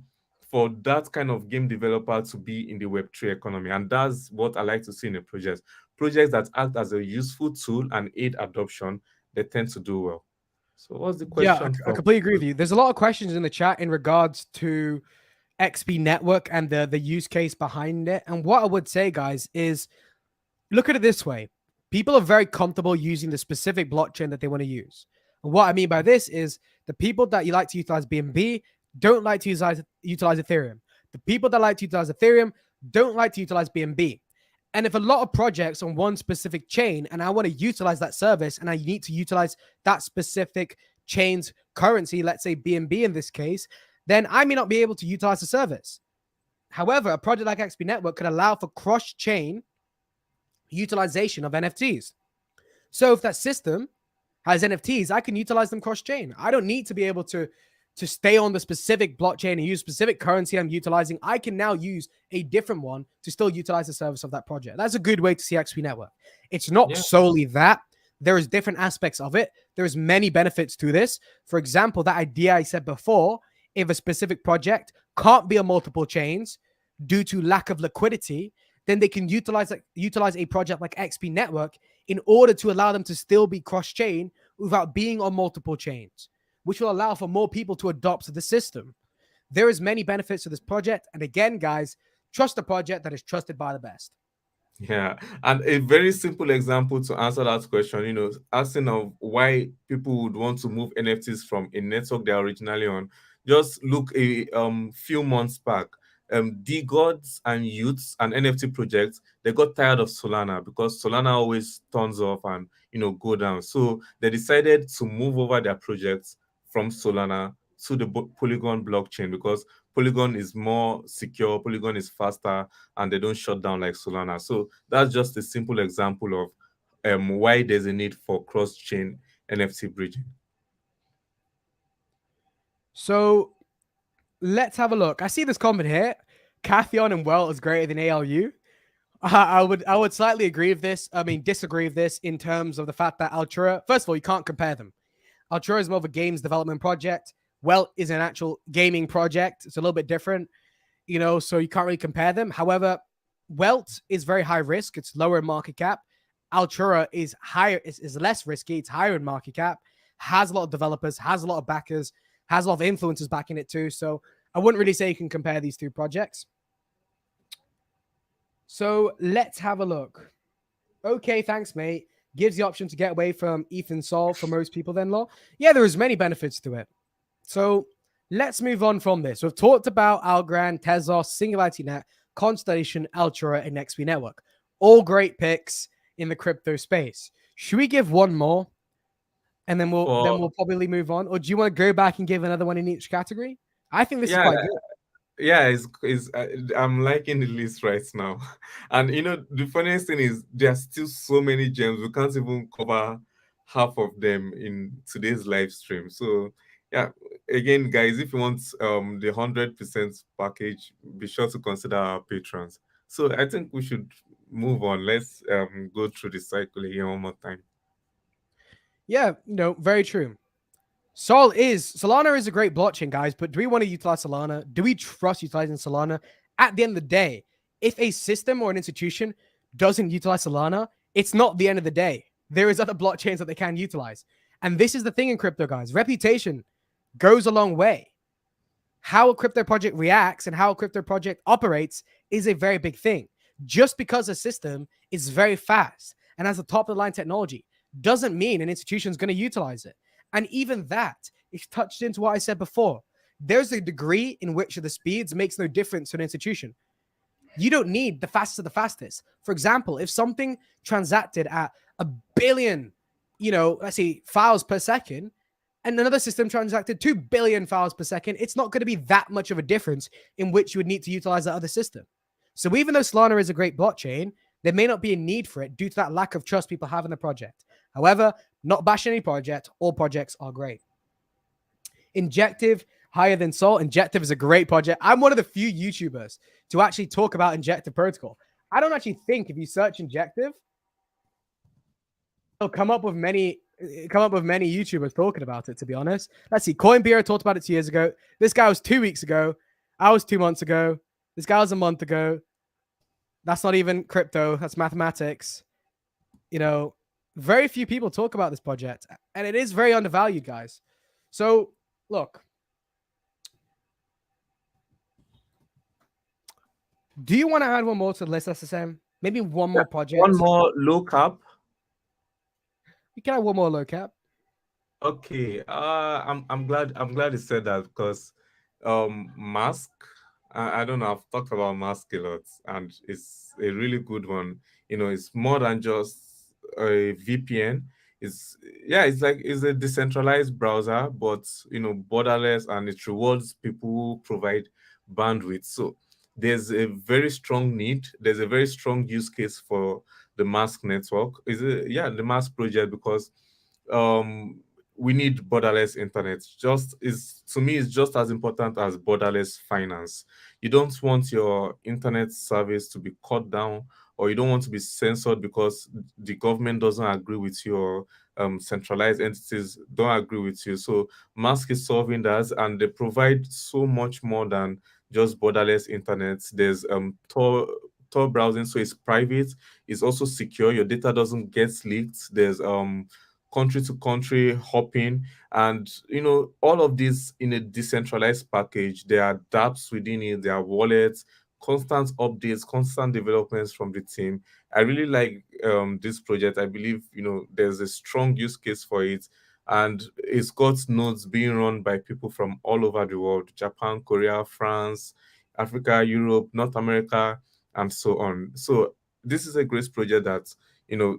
for that kind of game developer to be in the Web3 economy. And that's what I like to see in a project. Projects that act as a useful tool and aid adoption, they tend to do well. So what's the question? Yeah, I completely agree with you. There's a lot of questions in the chat in regards to XP Network and the use case behind it. And what I would say, guys, is look at it this way. People are very comfortable using the specific blockchain that they want to use. And what I mean by this is the people that you like to utilize BNB don't like to utilize Ethereum. The people that like to utilize Ethereum don't like to utilize BNB. And if a lot of projects on one specific chain and I want to utilize that service and I need to utilize that specific chain's currency, let's say BNB in this case, then I may not be able to utilize the service. However, a project like XP Network could allow for cross-chain utilization of NFTs. So if that system has NFTs, I can utilize them cross-chain. I don't need to be able to stay on the specific blockchain and use specific currency I'm utilizing. I can now use a different one to still utilize the service of that project. That's a good way to see XP Network. It's not solely that. There is different aspects of it. There's many benefits to this. For example, that idea I said before, if a specific project can't be on multiple chains due to lack of liquidity, then they can utilize a project like XP Network in order to allow them to still be cross-chain without being on multiple chains. which will allow for more people to adopt the system. There is many benefits to this project. And again, guys, trust a project that is trusted by the best. Yeah, and a very simple example to answer that question, asking of why people would want to move NFTs from a network they're originally on. Just look a few months back, D gods and youths and NFT projects, they got tired of Solana because Solana always turns off and go down. So they decided to move over their projects from Solana to the Polygon blockchain because Polygon is more secure, Polygon is faster, and they don't shut down like Solana. So that's just a simple example of why there's a need for cross-chain NFT bridging. So let's have a look. I see this comment here. Cathion and Well is greater than ALU. I would slightly agree with this. I mean, disagree with this in terms of the fact that Altura, first of all, you can't compare them. Altura is more of a games development project. Well is an actual gaming project. It's a little bit different, so you can't really compare them. However, Welt is very high risk. It's lower in market cap. Altura is higher, is less risky. It's higher in market cap, has a lot of developers, has a lot of backers, has a lot of influencers backing it too. So I wouldn't really say you can compare these two projects. So let's have a look. Okay, thanks, mate. Gives the option to get away from ETH and Sol for most people then, Law. Yeah, there is many benefits to it. So let's move on from this. We've talked about Algorand, Tezos, Singularity Net, Constellation, Altura, and XP Network. All great picks in the crypto space. Should we give one more? And then we'll probably move on. Or do you want to go back and give another one in each category? I think this is quite good. Yeah, I'm liking the list right now. And the funniest thing is there's still so many gems. We can't even cover half of them in today's live stream. So yeah, again, guys, if you want the 100% package, be sure to consider our patrons. So I think we should move on. Let's go through the cycle here one more time. Yeah, very true. Solana is a great blockchain, guys, but do we want to utilize Solana? Do we trust utilizing Solana? At the end of the day, if a system or an institution doesn't utilize Solana, it's not the end of the day. There is other blockchains that they can utilize. And this is the thing in crypto, guys. Reputation goes a long way. How a crypto project reacts and how a crypto project operates is a very big thing. Just because a system is very fast and has a top-of-the-line technology doesn't mean an institution is going to utilize it. And even that is touched into what I said before. There's a degree in which the speeds makes no difference to an institution. You don't need the fastest of the fastest. For example, if something transacted at 1 billion, let's say files per second, and another system transacted 2 billion files per second, it's not going to be that much of a difference in which you would need to utilize that other system. So even though Solana is a great blockchain, there may not be a need for it due to that lack of trust people have in the project. However, not bashing any project, all projects are great. Injective, higher than Sol. Injective is a great project. I'm one of the few YouTubers to actually talk about Injective protocol. I don't actually think if you search Injective, it'll come up with many YouTubers talking about it, to be honest. Let's see. CoinBeer talked about it 2 years ago. This guy was 2 weeks ago. I was 2 months ago. This guy was a month ago. That's not even crypto. That's mathematics. Very few people talk about this project, and it is very undervalued, guys. So, look. Do you want to add one more to the list, SSM? Maybe one more project? One more low cap? We can have one more low cap. Okay. I'm glad you said that because Mask, I don't know, I've talked about Mask a lot, and it's a really good one. It's more than just a VPN. It's a decentralized browser, but borderless, and it rewards people who provide bandwidth. So there's a very strong need. There's a very strong use case for the Mask network. The Mask project, because we need borderless internet. To me, it's just as important as borderless finance. You don't want your internet service to be cut down, or you don't want to be censored because the government doesn't agree with you, or centralized entities don't agree with you. So Mask is solving that, and they provide so much more than just borderless internet. There's Tor browsing, so it's private. It's also secure. Your data doesn't get leaked. There's country to country hopping, and all of this in a decentralized package. There are dApps within it, there are wallets, constant updates, constant developments from the team. I really like this project. I believe there's a strong use case for it, and it's got nodes being run by people from all over the world: Japan, Korea, France, Africa, Europe, North America, and so on. So this is a great project that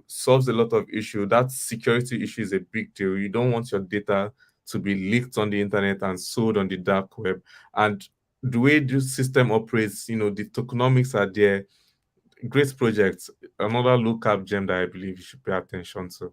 solves a lot of issue. That security issue is a big deal. You don't want your data to be leaked on the internet and sold on the dark web. And the way this system operates, the tokenomics are there. Great project. Another look-up gem that I believe you should pay attention to.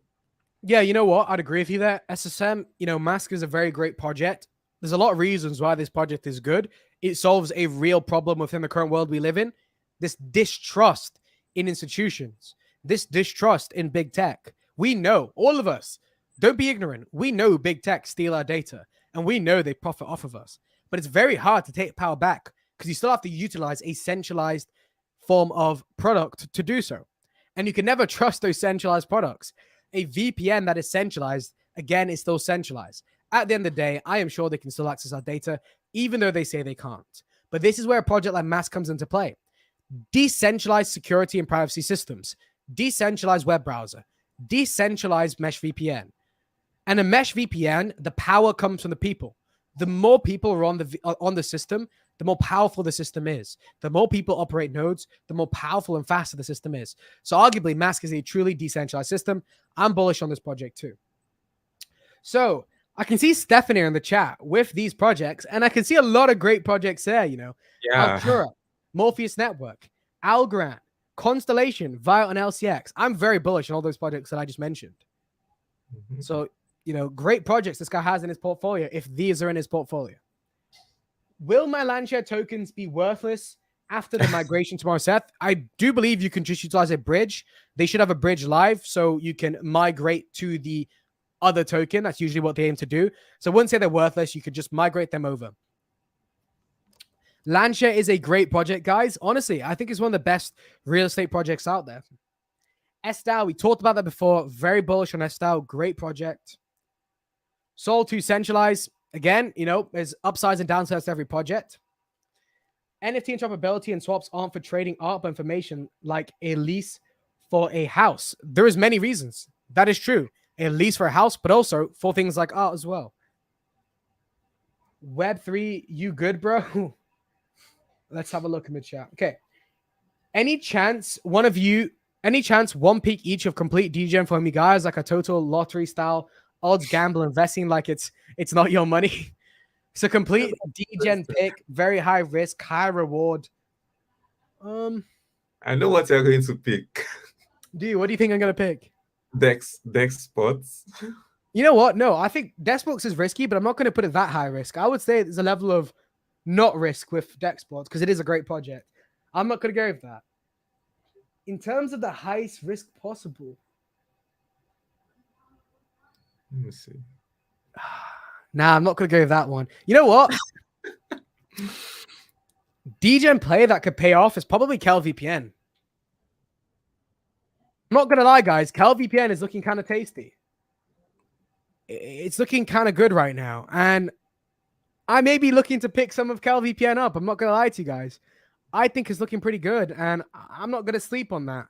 Yeah, you know what? I'd agree with you there. SSM, Mask is a very great project. There's a lot of reasons why this project is good. It solves a real problem within the current world we live in. This distrust in institutions, this distrust in big tech. We know, all of us, don't be ignorant. We know big tech steal our data, and we know they profit off of us. But it's very hard to take power back because you still have to utilize a centralized form of product to do so. And you can never trust those centralized products. A VPN that is centralized, again, is still centralized. At the end of the day, I am sure they can still access our data, even though they say they can't. But this is where a project like Mask comes into play. Decentralized security and privacy systems, decentralized web browser, decentralized mesh VPN. And a mesh VPN, the power comes from the people. The more people are on the system, the more powerful the system is. The more people operate nodes, the more powerful and faster the system is. So arguably, Mask is a truly decentralized system. I'm bullish on this project too. So I can see Stephanie in the chat with these projects, and I can see a lot of great projects there, Yeah. Altura, Morpheus Network, Algorand, Constellation, Vio, and LCX. I'm very bullish on all those projects that I just mentioned. Mm-hmm. So, great projects this guy has in his portfolio if these are in his portfolio. Will my Landshare tokens be worthless after the migration tomorrow, Seth? I do believe you can just utilize a bridge. They should have a bridge live so you can migrate to the other token. That's usually what they aim to do. So I wouldn't say they're worthless. You could just migrate them over. Landshare is a great project, guys. Honestly, I think it's one of the best real estate projects out there. SDAO, we talked about that before. Very bullish on SDAO. Great project. Sol 2 centralized. Again, there's upsides and downsides to every project. NFT interoperability and swaps aren't for trading art, but information like a lease for a house. There is many reasons. That is true. A lease for a house, but also for things like art as well. Web3, you good, bro? Let's have a look in the chat. Okay. Any chance one peak each of complete DGen for me, guys, like a total lottery style odds gamble investing like it's not your money? So complete DGen pick, very high risk, high reward. I know what you're going to pick. What do you think I'm going to pick? Dex spots. You know what? No, I think Dex spots is risky, but I'm not going to put it that high risk. I would say there's a level of not risk with Dex spots because it is a great project. I'm not going to go with that. In terms of the highest risk possible. Let me see. Nah, I'm not going to go with that one. You know what? DGen play that could pay off is probably CalVPN. I'm not going to lie, guys. CalVPN is looking kind of tasty. It's looking kind of good right now. And I may be looking to pick some of CalVPN up. I'm not going to lie to you guys. I think it's looking pretty good. And I'm not going to sleep on that.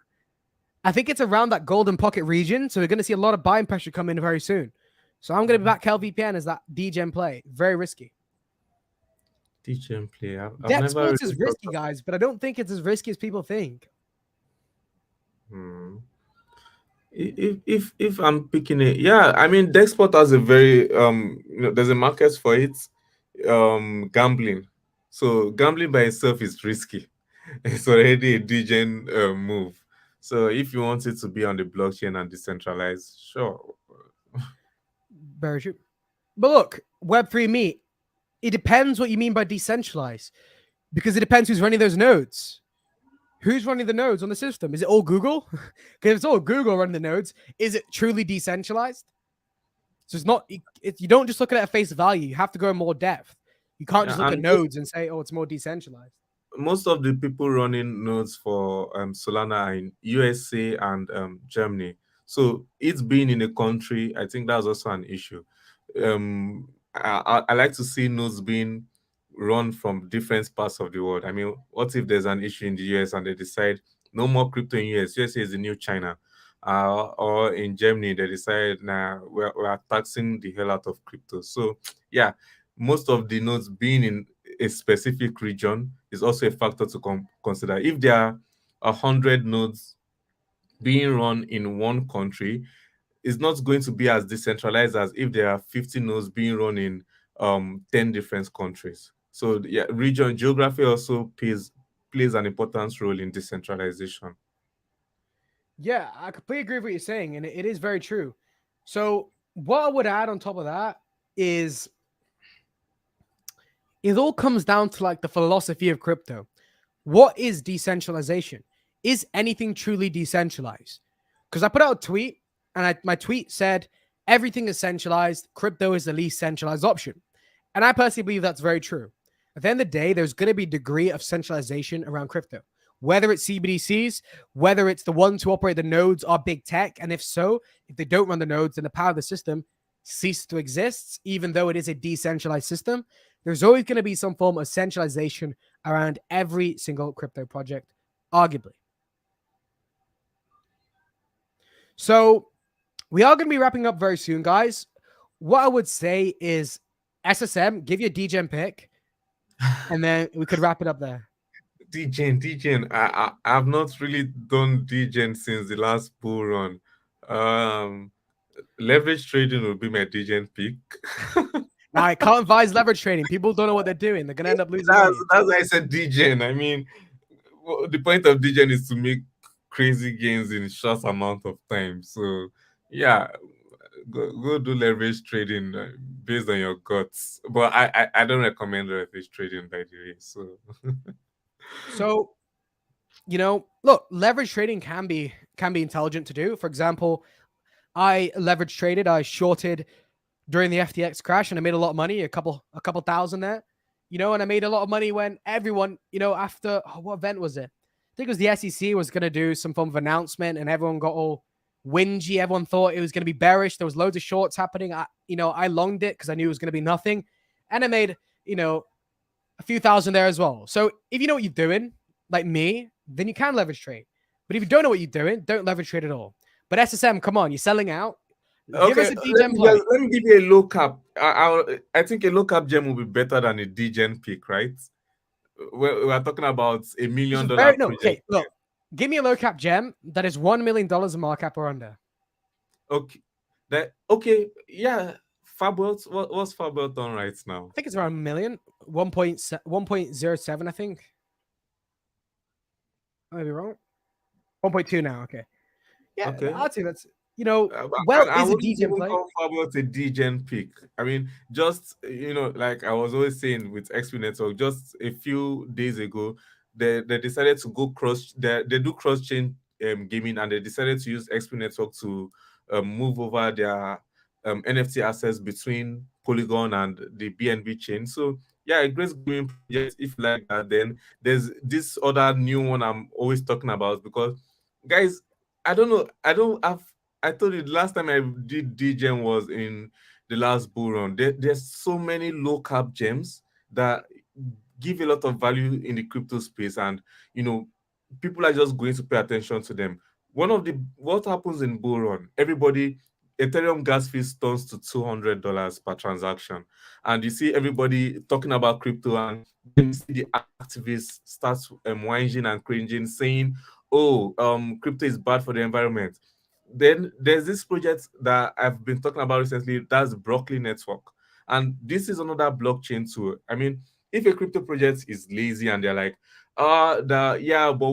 I think it's around that golden pocket region. So we're going to see a lot of buying pressure come in very soon. So I'm going to back CalVPN as that DGen play. Very risky. DGen play. Dex Sports is risky, guys, but I don't think it's as risky as people think. If I'm picking it, yeah, I mean Dexport has a very there's a market for it. Gambling. So gambling by itself is risky. It's already a DGen move. So if you want it to be on the blockchain and decentralized, sure. Very true. But look, Web3 me, it depends what you mean by decentralized. Because it depends who's running those nodes. Who's running the nodes on the system? Is it all Google? Because if it's all Google running the nodes, is it truly decentralized? So it's not, you don't just look at it at face value. You have to go in more depth. You can't just look at nodes and say, oh, it's more decentralized. Most of the people running nodes for Solana are in USA and Germany. So it's being in a country, I think that's also an issue. I like to see nodes being run from different parts of the world. I mean, what if there's an issue in the US and they decide no more crypto in US? USA is the new China. Or in Germany, they decide, nah, we're taxing the hell out of crypto. So, yeah, most of the nodes being in a specific region is also a factor to consider. If there are 100 nodes being run in one country, is not going to be as decentralized as if there are 50 nodes being run in 10 different countries. So yeah, region geography also plays an important role in decentralization. Yeah, I completely agree with what you're saying, and it is very true. So, what I would add on top of that is it all comes down to like the philosophy of crypto. What is decentralization? Is anything truly decentralized? Because I put out a tweet, and my tweet said everything is centralized. Crypto is the least centralized option, and I personally believe that's very true. At the end of the day, there's going to be a degree of centralization around crypto, whether it's CBDCs, whether it's the ones who operate the nodes are big tech, and if so, if they don't run the nodes, then the power of the system ceases to exist, even though it is a decentralized system. There's always going to be some form of centralization around every single crypto project, arguably. So we are going to be wrapping up very soon, guys. What I would say is SSM, give you a DGen pick, and then we could wrap it up there. DGen. I've not really done DGen since the last bull run. Um, Leverage trading will be my DGen pick. Now, I can't advise leverage trading. People don't know what they're doing. They're going to end up losing that's money. that's why I said DGen. I mean, the point of DGen is to make crazy gains in short amount of time. So yeah, go do leverage trading based on your guts. But I don't recommend leverage trading, by the way. So, look, leverage trading can be intelligent to do. For example, I leverage traded, I shorted during the FTX crash, and I made a lot of money, a couple thousand there. And I made a lot of money when everyone, after what event was it? I think it was the SEC was going to do some form of announcement, and everyone got all whingy. Everyone thought it was going to be bearish. There was loads of shorts happening. I longed it because I knew it was going to be nothing, and I made a few thousand there as well. So if you know what you're doing, like me, then you can leverage trade. But if you don't know what you're doing, don't leverage trade at all. But SSM, come on, you're selling out. Give us Okay, a DGen play. let me give you a low cap. I think a low cap gem will be better than a DGen pick, right? We're talking about $1 Just million a very no. project. Okay, look, give me a low cap gem that is $1 million in market cap or under. Okay, yeah. Fabwelt, what's Fabwelt on right now? I think it's around a million, 1.07, I think. I may be wrong. 1.2 now. Okay. Yeah, Okay. I'd say that's I is a wouldn't DGen even play. call Fabwelt a DGen pick. I mean, just like I was always saying with XP Network, just a few days ago, they decided to go cross. They do cross chain gaming, and they decided to use XP Network to move over their NFT assets between Polygon and the BNB chain. So yeah, a great gaming project. If you like that, then there's this other new one I'm always talking about, because guys, I don't know. I told you the last time I did DGen was in the last bull run. There's so many low cap gems that give a lot of value in the crypto space, and you know, people are just going to pay attention to them. What happens in bull run, everybody, Ethereum gas fees turns to $200 per transaction, and you see everybody talking about crypto, and then you see the activists start whining and cringing, saying, "Oh, crypto is bad for the environment." Then there's this project that I've been talking about recently. That's Broccoli Network, and this is another blockchain tool. I mean, if a crypto project is lazy and they're like, but we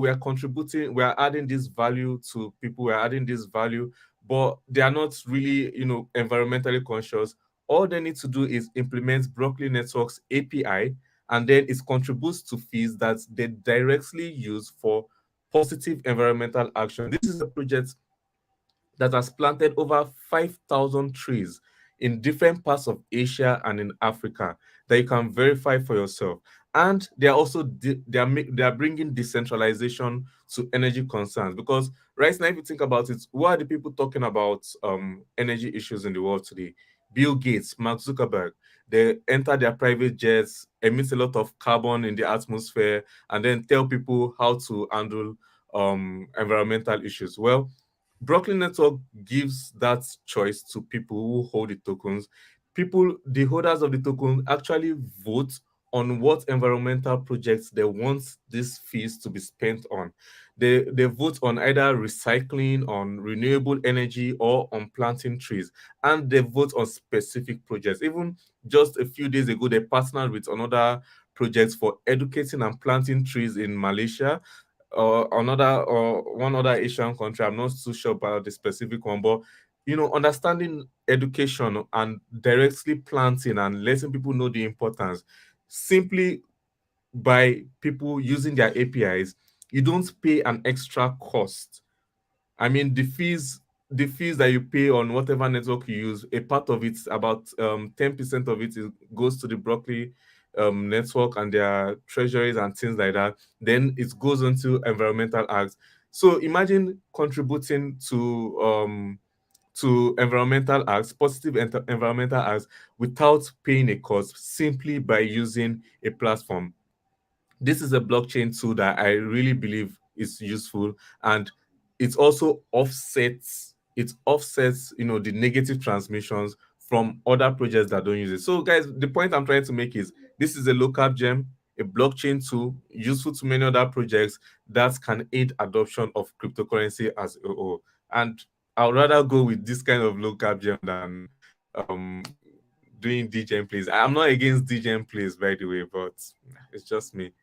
are contributing, we are adding this value to people, we're adding this value, but they are not really, environmentally conscious. All they need to do is implement Broccoli Network's API, and then it contributes to fees that they directly use for positive environmental action. This is a project that has planted over 5,000 trees in different parts of Asia and in Africa that you can verify for yourself. And they are also they are bringing decentralization to energy concerns, because right now, if you think about it, who are the people talking about energy issues in the world today? Bill Gates, Mark Zuckerberg. They enter their private jets, emit a lot of carbon in the atmosphere, and then tell people how to handle environmental issues. Well, Broccoli Network gives that choice to people who hold the tokens. People, the holders of the token, actually vote on what environmental projects they want these fees to be spent on. They vote on either recycling, on renewable energy, or on planting trees. And they vote on specific projects. Even just a few days ago, they partnered with another project for educating and planting trees in Malaysia, or another, or one other Asian country. I'm not too sure about the specific one, but understanding education and directly planting and letting people know the importance simply by people using their APIs, you don't pay an extra cost. I mean, the fees that you pay on whatever network you use, a part of it, about 10% of it goes to the Broccoli network and their treasuries and things like that. Then it goes into environmental acts. So imagine contributing to environmental acts, positive environmental acts, without paying a cost, simply by using a platform. This is a blockchain tool that I really believe is useful, and it offsets the negative transmissions from other projects that don't use it. So guys, the point I'm trying to make is this is a local gem, a blockchain tool useful to many other projects that can aid adoption of cryptocurrency as a whole. And I'd rather go with this kind of local gem than um doing DGen plays. I'm not against DGen plays, by the way, but it's just me.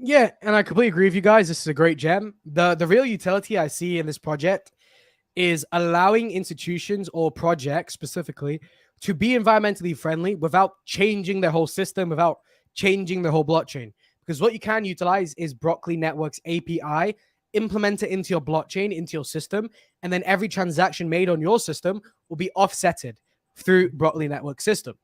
Yeah, and I completely agree with you guys. This is a great gem. The real utility I see in this project is allowing institutions or projects specifically to be environmentally friendly without changing their whole system, without changing the whole blockchain. Because what you can utilize is Broccoli Network's API, implement it into your blockchain, into your system, and then every transaction made on your system will be offsetted through Broccoli Network system.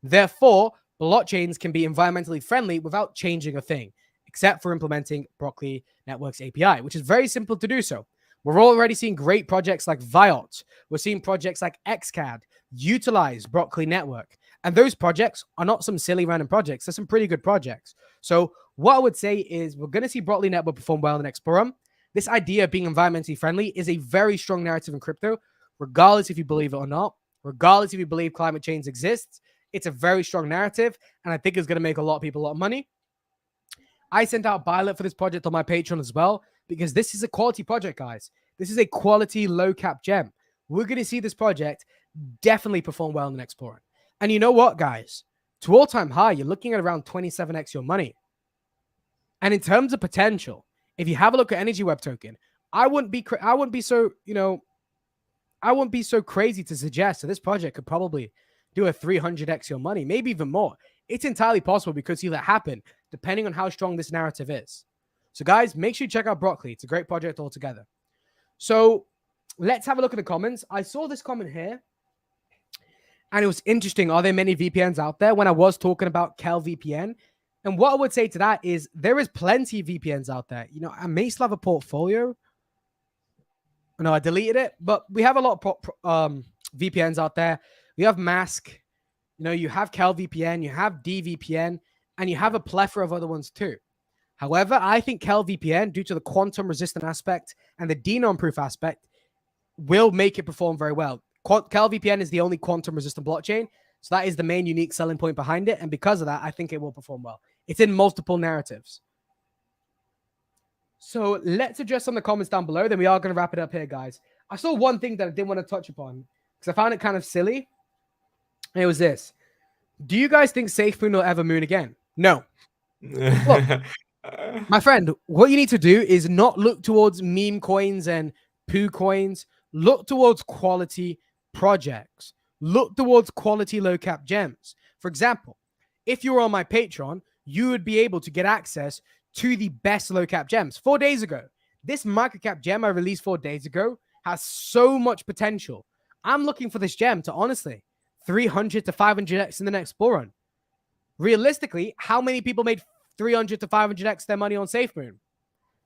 Therefore, blockchains can be environmentally friendly without changing a thing, except for implementing Broccoli Network's API, which is very simple to do so. We're already seeing great projects like Viot. We're seeing projects like XCAD utilize Broccoli Network. And those projects are not some silly random projects. They're some pretty good projects. So what I would say is we're going to see Broccoli Network perform well in the next forum. This idea of being environmentally friendly is a very strong narrative in crypto, regardless if you believe it or not, regardless if you believe climate change exists. It's a very strong narrative, and I think it's going to make a lot of people a lot of money. I sent out Violet for this project on my Patreon as well, because this is a quality project, guys. This is a quality low cap gem. We're going to see this project definitely perform well in the next forum. And you know what, guys? To all-time high, you're looking at around 27x your money. And in terms of potential, if you have a look at Energy Web token, I wouldn't be so crazy to suggest that this project could probably do a 300x your money, maybe even more. It's entirely possible we could see that happen, depending on how strong this narrative is. So, guys, make sure you check out Broccoli. It's a great project altogether. So, let's have a look at the comments. I saw this comment here, and it was interesting. Are there many VPNs out there? When I was talking about Kel VPN, and what I would say to that is there is plenty of VPNs out there. I may still have a portfolio. No, I deleted it, but we have a lot of VPNs out there. We have Mask. You have Kel VPN, you have DVPN, and you have a plethora of other ones too. However, I think Kel VPN, due to the quantum resistant aspect and the denom proof aspect, will make it perform very well. Kel VPN is the only quantum resistant blockchain, so that is the main unique selling point behind it. And because of that, I think it will perform well. It's in multiple narratives. So let's address some of the comments down below. Then we are going to wrap it up here, guys. I saw one thing that I didn't want to touch upon because I found it kind of silly. And it was this. Do you guys think SafeMoon will ever moon again? No. Look, my friend, what you need to do is not look towards meme coins and poo coins. Look towards quality projects. Look towards quality low cap gems. For example, if you were on my Patreon, you would be able to get access to the best low cap gems. 4 days ago, this microcap gem I released 4 days ago has so much potential. I'm looking for this gem to honestly 300 to 500x in the next bull run. Realistically, how many people made 300 to 500x their money on SafeMoon?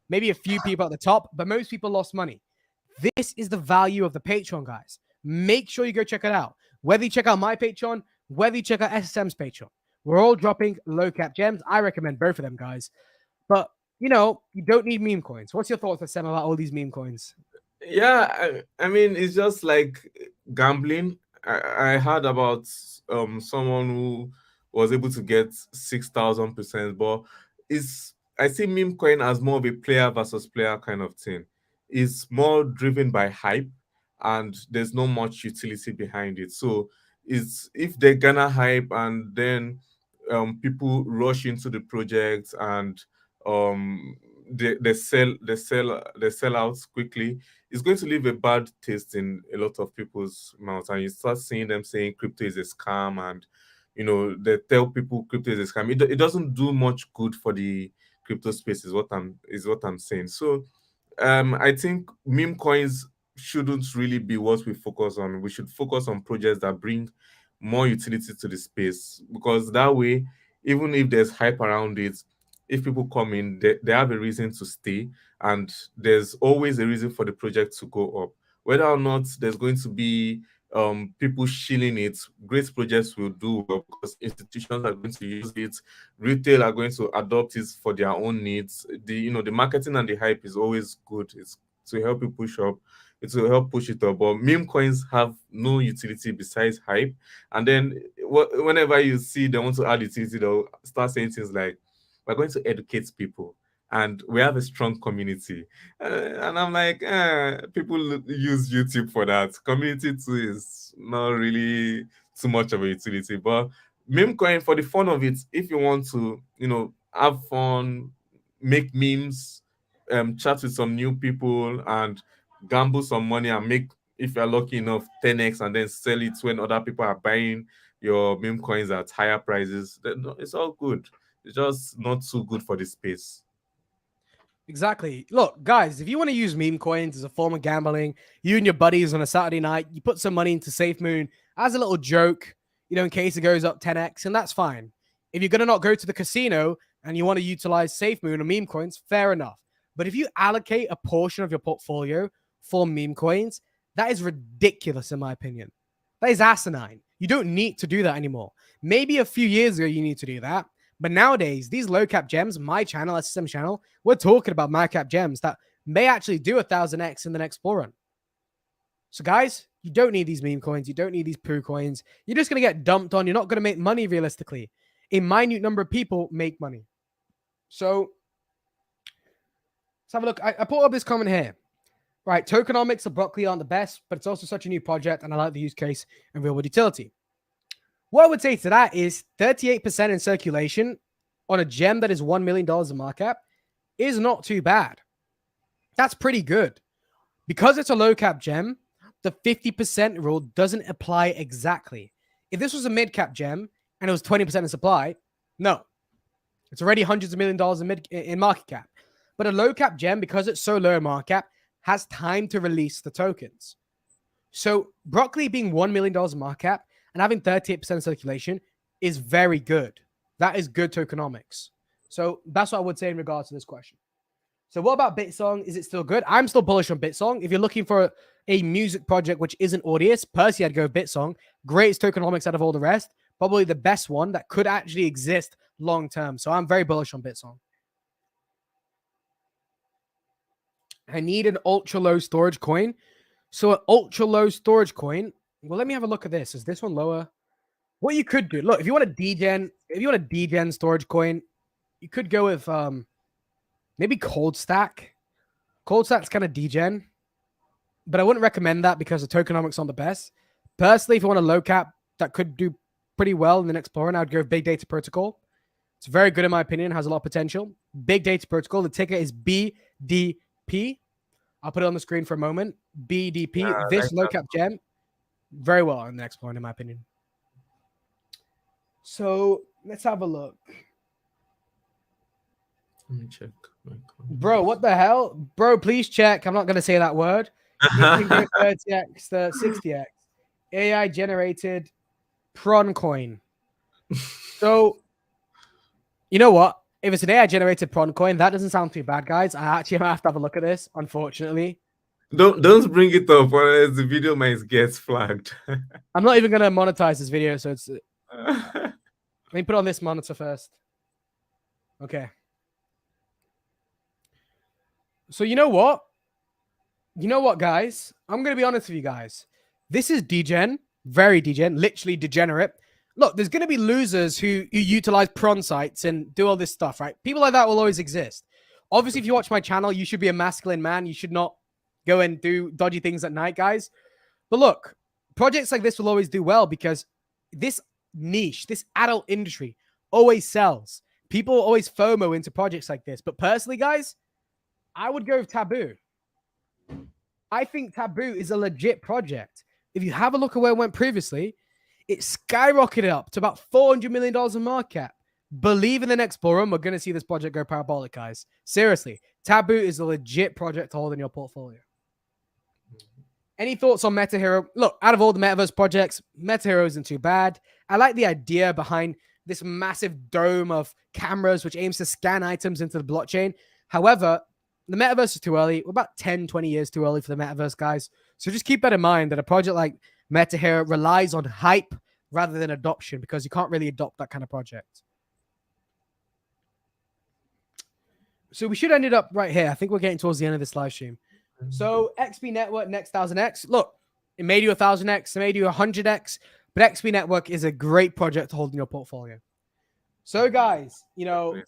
Maybe a few people at the top, but most people lost money. This is the value of the Patreon, guys. Make sure you go check it out. Whether you check out my Patreon, whether you check out SSM's Patreon, we're all dropping low cap gems. I recommend both of them, guys. But, you know, you don't need meme coins. What's your thoughts, Sam, about all these meme coins? Yeah, I mean, it's just like gambling. I heard about someone who was able to get 6,000%, but I see meme coin as more of a player versus player kind of thing. It's more driven by hype, and there's not much utility behind it. So it's if they're gonna hype and then people rush into the project and um they sell out quickly, it's going to leave a bad taste in a lot of people's mouths, and you start seeing them saying crypto is a scam, and they tell people crypto is a scam. It doesn't do much good for the crypto space, is what I'm saying. So I think meme coins shouldn't really be what we focus on. We should focus on projects that bring more utility to the space, because that way, even if there's hype around it, if people come in, they have a reason to stay, and there's always a reason for the project to go up. Whether or not there's going to be people shilling it, great projects will do well because institutions are going to use it, retail are going to adopt it for their own needs. The marketing and the hype is always good. It's to help you push up. It will help push it up. But meme coins have no utility besides hype. And then whenever you see they want to add utility, they'll start saying things like, "We're going to educate people, and we have a strong community." And I'm like, people use YouTube for that. Community too is not really too much of a utility. But meme coin, for the fun of it, if you want to, have fun, make memes, chat with some new people, and gamble some money and make, if you're lucky enough, 10x, and then sell it when other people are buying your meme coins at higher prices, then it's all good. It's just not too good for the space. Exactly. Look, guys, if you want to use meme coins as a form of gambling, you and your buddies on a Saturday night, you put some money into SafeMoon as a little joke, in case it goes up 10x, and that's fine. If you're going to not go to the casino and you want to utilize SafeMoon or meme coins, fair enough. But if you allocate a portion of your portfolio for meme coins, that is ridiculous, in my opinion. That is asinine. You don't need to do that anymore. Maybe a few years ago, you need to do that. But nowadays, these low cap gems, my channel, SSM channel, we're talking about my cap gems that may actually do 1,000x in the next bull run. So guys, you don't need these meme coins. You don't need these poo coins. You're just going to get dumped on. You're not going to make money realistically. A minute number of people make money. So let's have a look. I put up this comment here. Right, tokenomics of Broccoli aren't the best, but it's also such a new project, and I like the use case and real world utility. What I would say to that is 38% in circulation on a gem that is $1 million in market cap is not too bad. That's pretty good. Because it's a low cap gem, the 50% rule doesn't apply exactly. If this was a mid cap gem and it was 20% in supply, no. It's already hundreds of million dollars in market cap. But a low cap gem, because it's so low in market cap, has time to release the tokens. So Broccoli being $1 million in market cap and having 38% circulation is very good. That is good tokenomics. So that's what I would say in regards to this question. So what about Bitsong? Is it still good? I'm still bullish on Bitsong. If you're looking for a music project which isn't Audius, personally, I'd go with Bitsong. Greatest tokenomics out of all the rest. Probably the best one that could actually exist long term. So I'm very bullish on Bitsong. I need an ultra low storage coin. So an ultra low storage coin. Well, let me have a look at this. Is this one lower? What you could do, look, if you want a degen storage coin, you could go with maybe Cold Stack. Cold Stack's kind of degen, but I wouldn't recommend that because the tokenomics aren't the best. Personally, if you want a low cap that could do pretty well in the next bull, I'd go with Big Data Protocol. It's very good in my opinion, has a lot of potential. Big Data Protocol, the ticker is BDP. I'll put it on the screen for a moment. BDP, this low cap gem, very well in the next bull in my opinion. So let's have a look. Let me check. Bro, what the hell? Bro, please check. I'm not going to say that word. It can go 30x to 60x. AI generated prawn coin. So You know what? If it's an AI generated prawn coin, that doesn't sound too bad, guys. I actually have to have a look at this, unfortunately. Don't bring it up, or else the video might get flagged. I'm not even gonna monetize this video, so it's let me put it on this monitor first. Okay. So you know what? You know what, guys? I'm gonna be honest with you guys. This is degen, very degen, literally degenerate. Look, there's gonna be losers who utilize prawn sites and do all this stuff, right? People like that will always exist. Obviously, if you watch my channel, you should be a masculine man. You should not go and do dodgy things at night, guys. But look, projects like this will always do well because this niche, this adult industry, always sells. People always FOMO into projects like this. But personally, guys, I would go with Taboo. I think Taboo is a legit project. If you have a look at where it went previously, it skyrocketed up to about $400 million in market cap. Believe in the next bull run, we're going to see this project go parabolic, guys. Seriously, Taboo is a legit project to hold in your portfolio. Any thoughts on MetaHero? Look, out of all the Metaverse projects, MetaHero isn't too bad. I like the idea behind this massive dome of cameras which aims to scan items into the blockchain. However, the Metaverse is too early. We're about 10, 20 years too early for the Metaverse, guys. So just keep that in mind that a project like MetaHero relies on hype rather than adoption because you can't really adopt that kind of project. So we should end it up right here. I think we're getting towards the end of this live stream. So XP Network, next 1000X. Look, it made you 1000X, it made you 100X, but XP Network is a great project to hold in your portfolio. So guys, you know,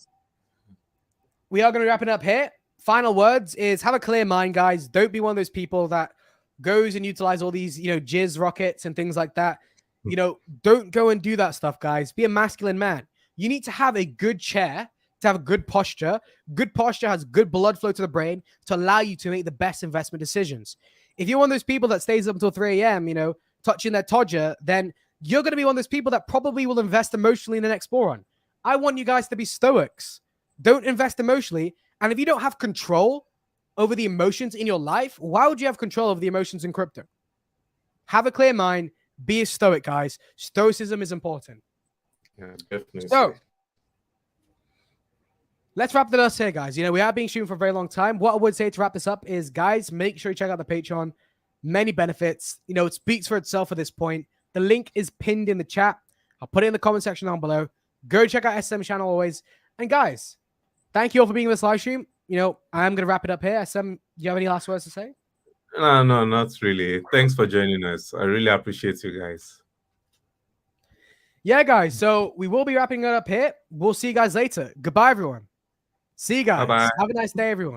we are going to wrap it up here. Final words is have a clear mind, guys. Don't be one of those people that goes and utilize all these, you know, jizz rockets and things like that. You know, don't go and do that stuff, guys. Be a masculine man. You need to have a good chair to have a good posture. Good posture has good blood flow to the brain to allow you to make the best investment decisions. If you're one of those people that stays up until 3 a.m., you know, touching their todger, then you're going to be one of those people that probably will invest emotionally in the next bull run. I want you guys to be stoics. Don't invest emotionally. And if you don't have control over the emotions in your life, why would you have control over the emotions in crypto? Have a clear mind. Be a stoic, guys. Stoicism is important. Yeah, definitely. So, let's wrap this here, guys. You know, we are being streamed for a very long time. What I would say to wrap this up is, guys, make sure you check out the Patreon. Many benefits. You know, it speaks for itself at this point. The link is pinned in the chat. I'll put it in the comment section down below. Go check out SM channel always. And guys, thank you all for being in this live stream. You know, I'm going to wrap it up here. SM, do you have any last words to say? No, not really. Thanks for joining us. I really appreciate you guys. Yeah, guys. So we will be wrapping it up here. We'll see you guys later. Goodbye, everyone. See you guys. Bye-bye. Have a nice day, everyone.